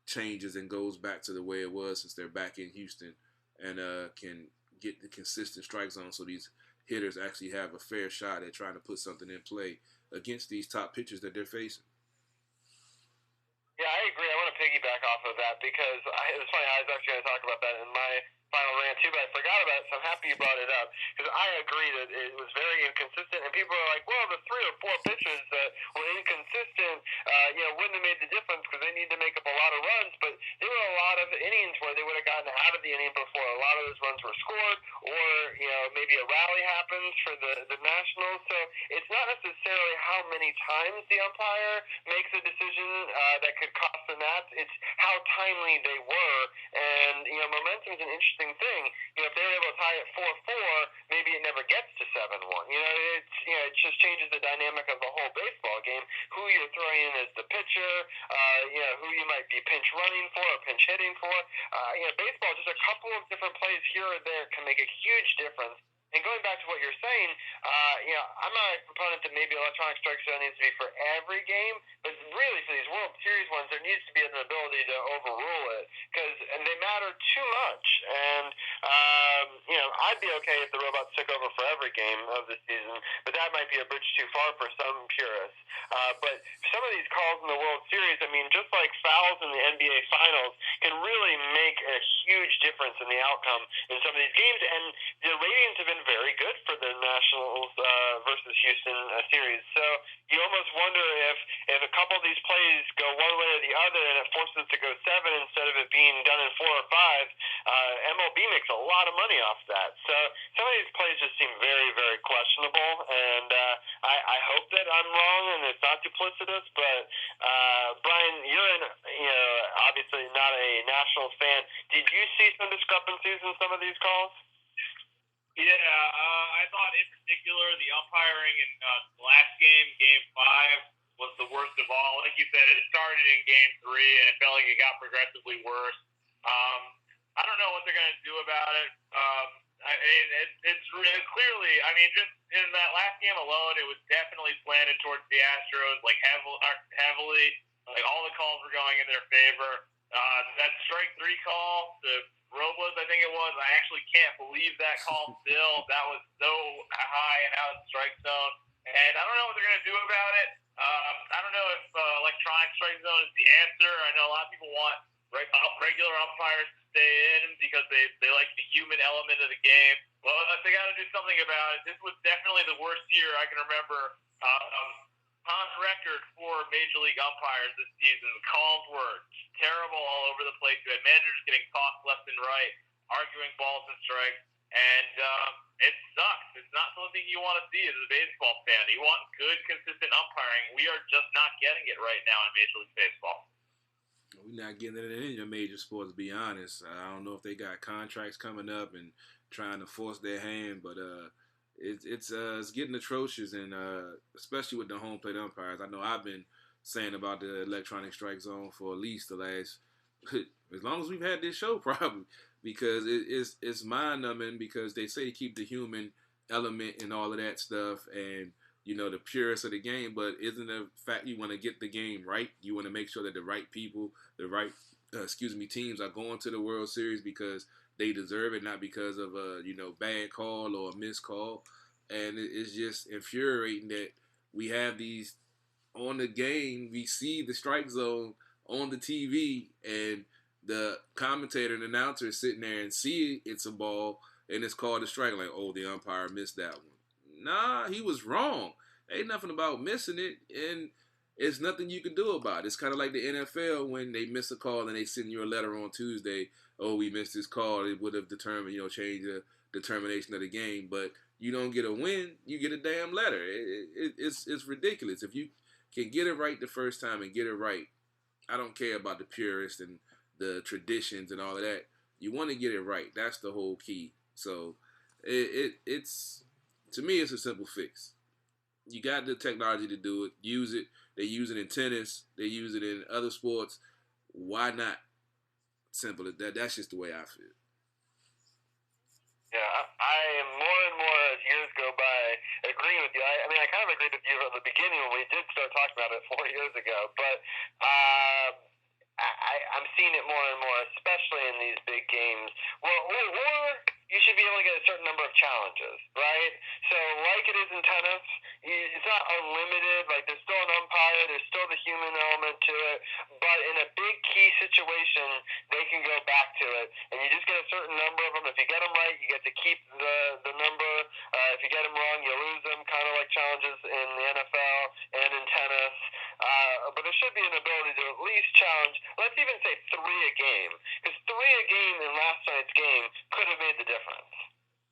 changes and goes back to the way it was, since they're back in Houston, and can get the consistent strike zone so these hitters actually have a fair shot at trying to put something in play against these top pitchers that they're facing. Yeah, I agree. I want to piggyback off of that, because it's funny, I was actually going to talk about that in my final rant too, but I forgot about it, so I'm happy you brought it up, because I agree that it was very inconsistent, and people are like, well, the 3 or 4 pitches that were inconsistent, wouldn't have made the difference, because they need to make up a lot of runs, but there were a lot of innings where they would have gotten out of the inning before a lot of those runs were scored, or, maybe a rally happens for the Nationals. So it's not necessarily how many times the umpire makes a decision that could cost the Nats, it's how timely they were, and, momentum is an interesting thing. If they're able to tie it 4-4, maybe it never gets to 7-1. It just changes the dynamic of the whole baseball game. Who you're throwing in as the pitcher, who you might be pinch running for or pinch hitting for. Baseball, just a couple of different plays here or there can make a huge difference And going back to what you're saying, I'm not a proponent that maybe electronic strike zone needs to be for every game, but really for these World Series ones, there needs to be an ability to overrule it and they matter too much. And I'd be okay if the robots took over for every game of the season, but that might be a bridge too far for some purists. But some of these calls in the World Series, I mean, just like fouls in the NBA Finals, can really make a huge difference in the outcome in some of these games. And the ratings have been very good for the Nationals versus Houston series. So you almost wonder if a couple of these plays go one way or the other and it forces it to go 7 instead of it being done in 4 or 5, MLB makes a lot of money off that. So some of these plays just seem very, very questionable. And I hope that I'm wrong and it's not duplicitous. But Brian, you're obviously not a Nationals fan. Did you see some discrepancies in some of these calls? Yeah, I thought in particular the umpiring in the last game, Game 5, was the worst of all. Like you said, it started in Game 3, and it felt like it got progressively worse. I don't know what they're going to do about it. It's really clearly, just in that last game alone, it was definitely slanted towards the Astros, like heavily. Like all the calls were going in their favor. That strike 3 call, the Robles, I think it was. I actually can't believe that call still. That was so high and out of the strike zone. And I don't know what they're going to do about it. I don't know if electronic strike zone is the answer. I know a lot of people want regular umpires to stay in because they like the human element of the game. Well, they got to do something about it. This was definitely the worst year I can remember on record for Major League umpires this season. The calls were terrible all over the place. You had managers getting tossed left and right, arguing balls and strikes, and it sucks. It's not something you want to see as a baseball fan. You want good, consistent umpiring. We are just not getting it right now in Major League Baseball. We're not getting it in your major sports, to be honest. I don't know if they got contracts coming up and trying to force their hand, but it's getting atrocious, and especially with the home plate umpires. I know I've been saying about the electronic strike zone for at least the last as long as we've had this show, probably, because it's mind numbing because they say to keep the human element and all of that stuff, and the purest of the game. But isn't the fact you want to get the game right? You want to make sure that the right people, the right teams are going to the World Series because they deserve it, not because of a bad call or a missed call. And it's just infuriating that we have these on the game. We see the strike zone on the TV, and the commentator and announcer is sitting there and see it's a ball and it's called a strike. Like, oh, the umpire missed that one. Nah, he was wrong. Ain't nothing about missing it, and it's nothing you can do about it. It's kind of like the NFL when they miss a call and they send you a letter on Tuesday. Oh, we missed this call. It would have determined, change the determination of the game. But you don't get a win, you get a damn letter. It's ridiculous. If you can get it right the first time and get it right, I don't care about the purists and the traditions and all of that. You want to get it right. That's the whole key. So it's to me, it's a simple fix. You got the technology to do it. Use it. They use it in tennis. They use it in other sports. Why not? Simple as that. That's just the way I feel. Yeah, I am more and more as years go by agreeing with you. I kind of agreed with you at the beginning when we did start talking about it 4 years ago, but I'm seeing it more and more, especially in these big games. Or you should be able to get a certain number of challenges, right? So like it is in tennis, it's not unlimited. Like there's still an umpire, there's still the human element to it, but in a big key situation, they can go back to it, and you just get a certain number of them. If you get them right, you get to keep the number. If you get them wrong, you lose them, kind of like challenges in the NFL and in tennis. But there should be an ability to at least challenge, let's even say 3 a game, because 3 a game in last night's game could have made the difference.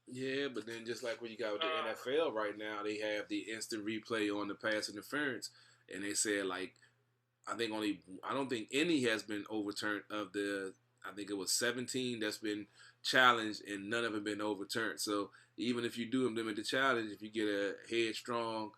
Yeah, but then just like what you got with the NFL right now, they have the instant replay on the pass interference, and they said I don't think any has been overturned of the. I think it was 17 that's been challenged, and none of them been overturned. So even if you do limit the challenge, if you get a headstrong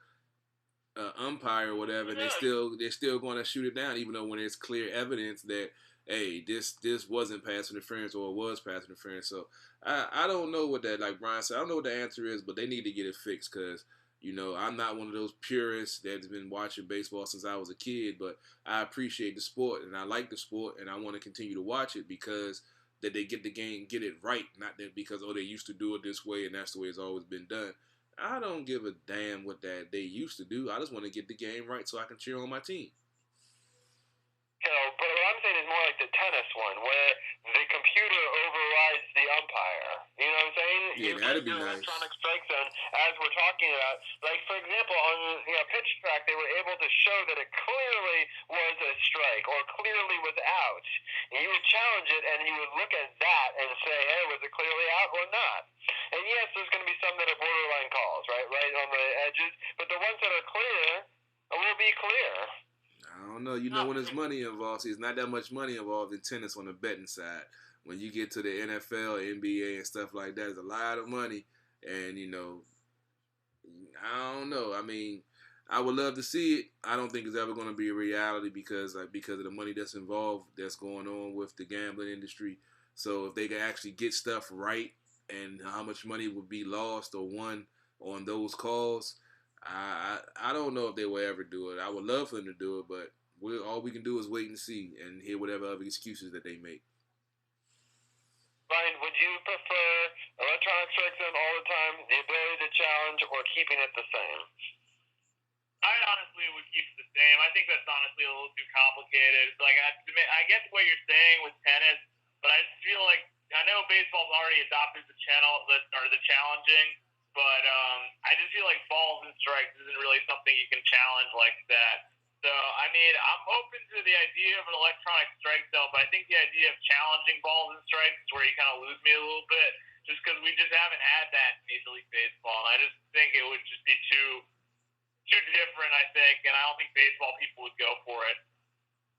umpire or whatever, they're still going to shoot it down, even though when there's clear evidence that hey, this wasn't pass interference or it was pass interference. So I don't know what that, like Brian said, I don't know what the answer is, but they need to get it fixed because, I'm not one of those purists that's been watching baseball since I was a kid, but I appreciate the sport and I like the sport and I want to continue to watch it because that they get the game, get it right, not that because, they used to do it this way and that's the way it's always been done. I don't give a damn what that they used to do. I just want to get the game right so I can cheer on my team. But what I'm saying is more like the tennis one, where the computer overrides the umpire. You know what I'm saying? Yeah, that'd be nice. Electronic strike zone, as we're talking about. Like, for example, on pitch track, they were able to show that it clearly was a strike or clearly was out. And you would challenge it, and you would look at that and say, hey, was it clearly out or not? And yes, there's going to be some that are borderline calls, right on the edges. But the ones that are clear will be clear. I don't know. When there's money involved, see, it's not that much money involved in tennis on the betting side. When you get to the NFL, NBA, and stuff like that, there's a lot of money. And, I don't know. I mean, I would love to see it. I don't think it's ever going to be a reality because of the money that's involved, that's going on with the gambling industry. So if they can actually get stuff right and how much money would be lost or won on those calls, I don't know if they will ever do it. I would love for them to do it, but all we can do is wait and see and hear whatever other excuses that they make. Ryan, would you prefer electronic strike zone all the time, the ability to challenge, or keeping it the same? I honestly would keep it the same. I think that's honestly a little too complicated. It's like I get what you're saying with tennis, but I just feel like I know baseball's already adopted the challenging. But I just feel like balls and strikes isn't really something you can challenge like that. So, I mean, I'm open to the idea of an electronic strike zone, but I think the idea of challenging balls and strikes is where you kind of lose me a little bit, just because we just haven't had that in Major League Baseball. And I just think it would just be too different, I think, and I don't think baseball people would go for it.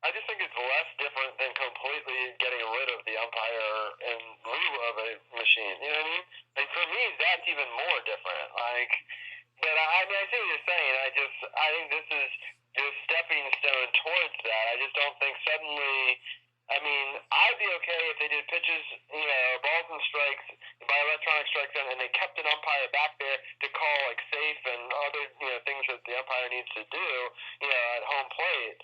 I just think it's less different than completely getting rid of the umpire in lieu of a machine. You know what I mean? Like, for me, that's even more different. But I see what you're saying. I think this is just stepping stone towards that. I just don't think suddenly. I mean, I'd be okay if they did pitches, balls and strikes by electronic strike zone, and they kept an umpire back there to call like safe and other things that the umpire needs to do, at home plate.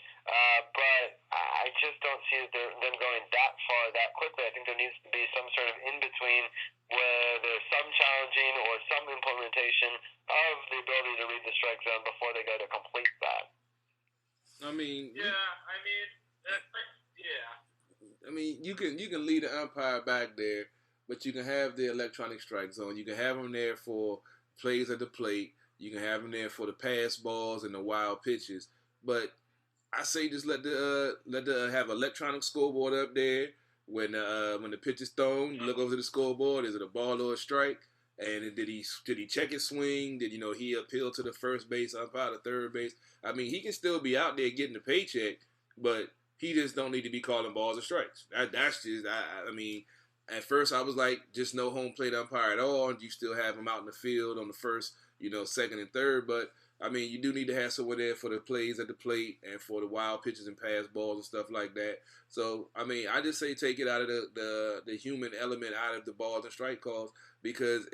But I just don't see them going that far that quickly. I think there needs to be some sort of in between where there's some challenging or some implementation of the ability to read the strike zone before they go to complete that. I mean, you can lead the umpire back there, but you can have the electronic strike zone. You can have them there for plays at the plate. You can have them there for the pass balls and the wild pitches. But I say just let the have electronic scoreboard up there when the pitch is thrown. You look over to the scoreboard. Is it a ball or a strike? And did he check his swing? Did he appeal to the first base umpire, the third base? I mean, he can still be out there getting the paycheck, but he just don't need to be calling balls or strikes. That's just I mean, at first I was like, just no home plate umpire at all. You still have him out in the field on the first, second and third. But I mean, you do need to have someone there for the plays at the plate and for the wild pitches and pass balls and stuff like that. So I mean, I just say take it out of the human element out of the balls and strike calls because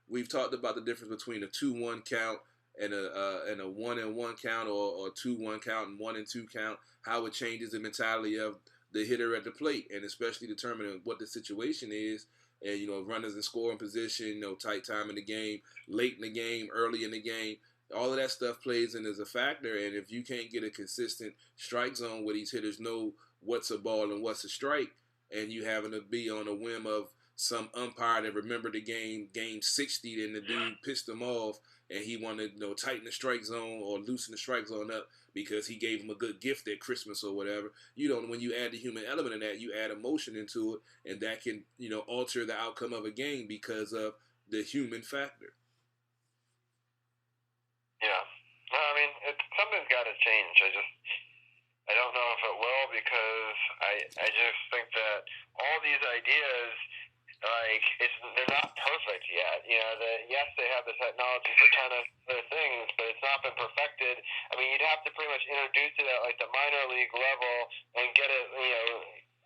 we've talked about the difference between a 2-1 count and a 1-1 count or a 2-1 count and 1-2 count. How it changes the mentality of the hitter at the plate and especially determining what the situation is. And, runners in scoring position, tight time in the game, late in the game, early in the game. All of that stuff plays in as a factor. And if you can't get a consistent strike zone where these hitters know what's a ball and what's a strike, and you having to be on a whim of some umpire that remembered the game 60 and the dude pissed him off and he wanted to tighten the strike zone or loosen the strike zone up because he gave him a good gift at Christmas or whatever. When you add the human element in that, you add emotion into it, and that can alter the outcome of a game because of the human factor. Yeah, I mean, something's got to change. I don't know if it will because I just think that all these ideas. They're not perfect yet. Yes, they have the technology for ton of other things, but it's not been perfected. I mean, you'd have to pretty much introduce it at the minor league level and get it,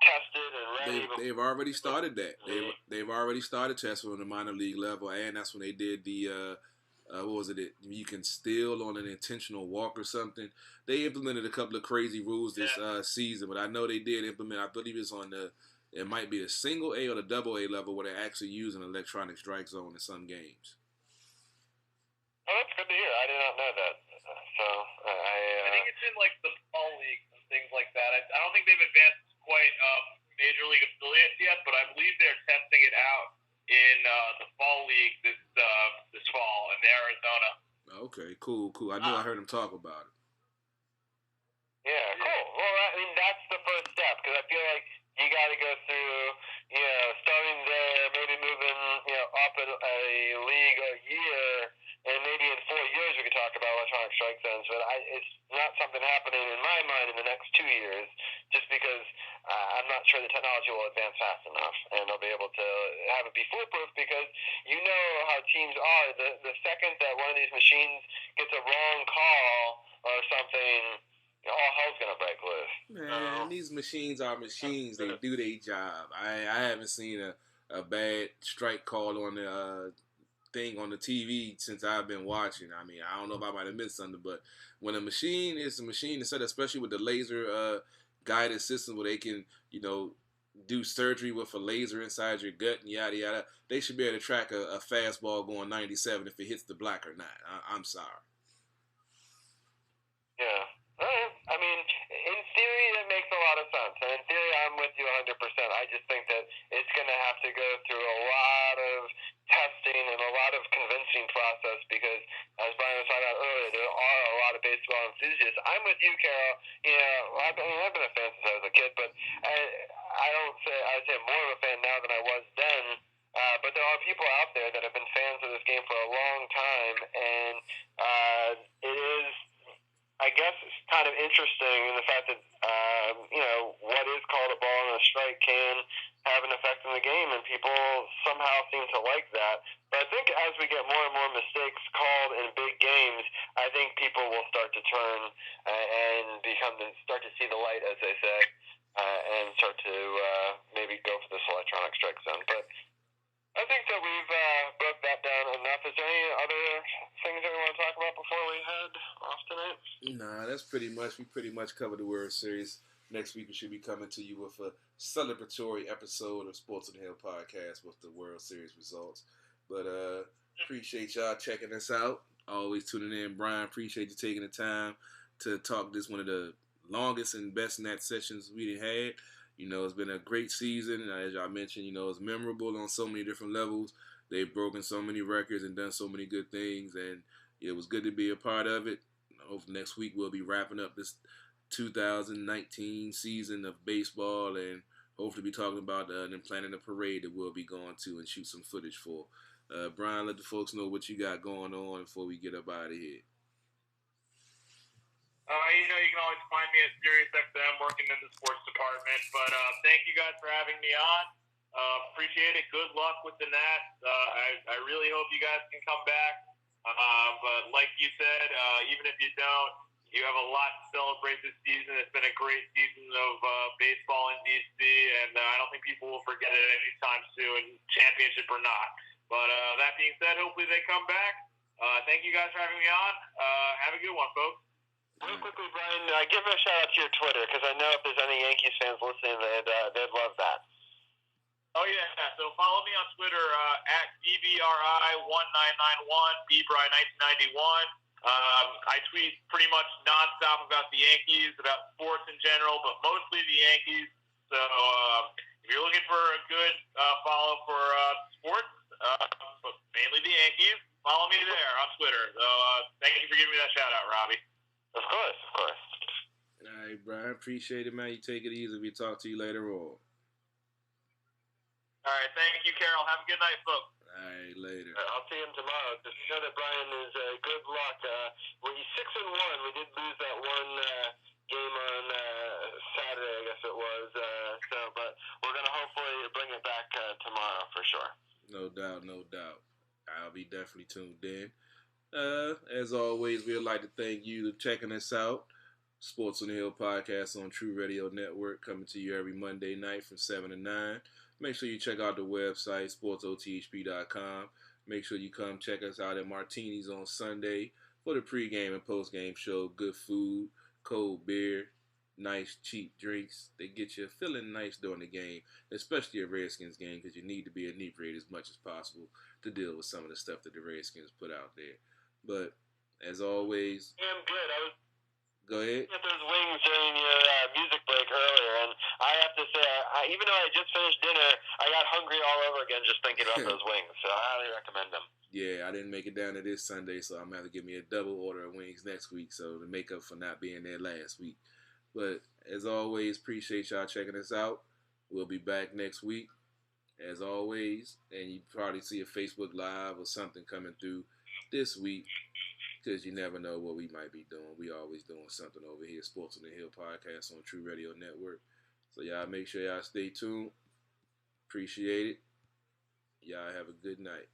tested and ready. They've already started that. They've already started testing on the minor league level, and that's when they did the what was it? You can steal on an intentional walk or something. They implemented a couple of crazy rules this season, but I know they did implement. I believe it's on it might be the single A or the double A level where they're actually using electronic strike zone in some games. Oh, that's good to hear. I did not know that. So I think it's in like the fall leagues and things like that. I don't think they've advanced quite major league affiliates yet, but I believe they're testing it out in the fall league this fall in Arizona. Okay, cool. I knew I heard him talk about it. Yeah, cool. Well, I mean, that's the first step, because I feel like you got to go through, starting there, maybe moving, up in a league a year, and maybe in 4 years we could talk about electronic strike zones. But it's not something happening in my mind in the next 2 years, just because I'm not sure the technology will advance fast enough, and they'll be able to have it be foolproof, because you know how teams are. The second that one of these machines gets a wrong call or something, all hell's gonna break loose. Man, these machines are machines. They do their job. I haven't seen a bad strike call on the thing on the TV since I've been watching. I mean, I don't know if I might have missed something, but when a machine is a machine, instead, especially with the laser guided system where they can, do surgery with a laser inside your gut and yada yada, they should be able to track a fastball going 97 if it hits the black or not. I'm sorry. Yeah. I mean, in theory, that makes a lot of sense. And in theory, I'm with you 100%. I just think that it's going to have to go through a lot of testing and a lot of convincing process, because, as Brian was talking about earlier, there are a lot of baseball enthusiasts. I'm with you, Carol. I've been a fan since I was a kid, but I'd say more of a fan now than I was then. But there are people out there that have been fans of this game for a long time, and it is, I guess, it's kind of interesting in the fact that, what is called a ball and a strike can have an effect in the game, and people somehow seem to like that. But I think as we get more and more mistakes called in big games, I think people will start to turn and start to see the light, as they say, and start to maybe go for this electronic strike zone. But I think that we've broke that down enough. Is there any other things that we want to talk about before we head off tonight? Nah, we pretty much covered the World Series. Next week we should be coming to you with a celebratory episode of Sports on the Hill podcast with the World Series results. But appreciate y'all checking us out. Always tuning in. Brian, appreciate you taking the time to talk. This one of the longest and best net sessions we had. It's been a great season. As y'all mentioned, it's memorable on so many different levels. They've broken so many records and done so many good things, and it was good to be a part of it. Hopefully next week we'll be wrapping up this 2019 season of baseball, and hopefully be talking about them planning a parade that we'll be going to and shoot some footage for. Brian, let the folks know what you got going on before we get up out of here. You can always find me at SiriusXM working in the sports department. But thank you guys for having me on. Appreciate it. Good luck with the Nats. I really hope you guys can come back. But like you said, even if you don't, you have a lot to celebrate this season. It's been a great season of baseball in D.C., and I don't think people will forget it anytime soon, championship or not. But that being said, hopefully they come back. Thank you guys for having me on. Have a good one, folks. Real quickly, Brian, give a shout out to your Twitter, because I know if there's any Yankees fans listening, they'd love that. Oh, yeah. So follow me on Twitter at BBRI1991, BBRI1991. I tweet pretty much nonstop about the Yankees, about sports in general, but mostly the Yankees. So if you're looking for a good follow for sports, but mainly the Yankees, follow me there on Twitter. So thank you for giving me that shout out, Robbie. Of course. All right, Brian. Appreciate it, man. You take it easy. We'll talk to you later on. All right. Thank you, Carol. Have a good night, folks. All right, later. I'll see him tomorrow. Just know that Brian is good luck. He's 6-1. We did lose that one game on Saturday, I guess it was. But we're going to hopefully bring it back tomorrow for sure. No doubt. I'll be definitely tuned in. As always, we'd like to thank you for checking us out. Sports on the Hill podcast on TRU Radio Network, coming to you every Monday night from 7 to 9. Make sure you check out the website, SportsOTHP.com. Make sure you come check us out at Martini's on Sunday for the pregame and postgame show. Good food, cold beer, nice cheap drinks. They get you feeling nice during the game, especially a Redskins game, because you need to be inebriated as much as possible to deal with some of the stuff that the Redskins put out there. But as always, I'm good. I was go ahead. at those wings during your music break earlier, and I have to say, even though I just finished dinner, I got hungry all over again just thinking about those wings. So I highly recommend them. Yeah, I didn't make it down to this Sunday, so I'm going to have to give me a double order of wings next week, so to make up for not being there last week. But as always, appreciate y'all checking us out. We'll be back next week, as always, and you probably see a Facebook Live or something coming through this week, because you never know what we might be doing. We always doing something over here, Sports on the Hill podcast on TRU Radio Network. So y'all make sure y'all stay tuned. Appreciate it. Y'all have a good night.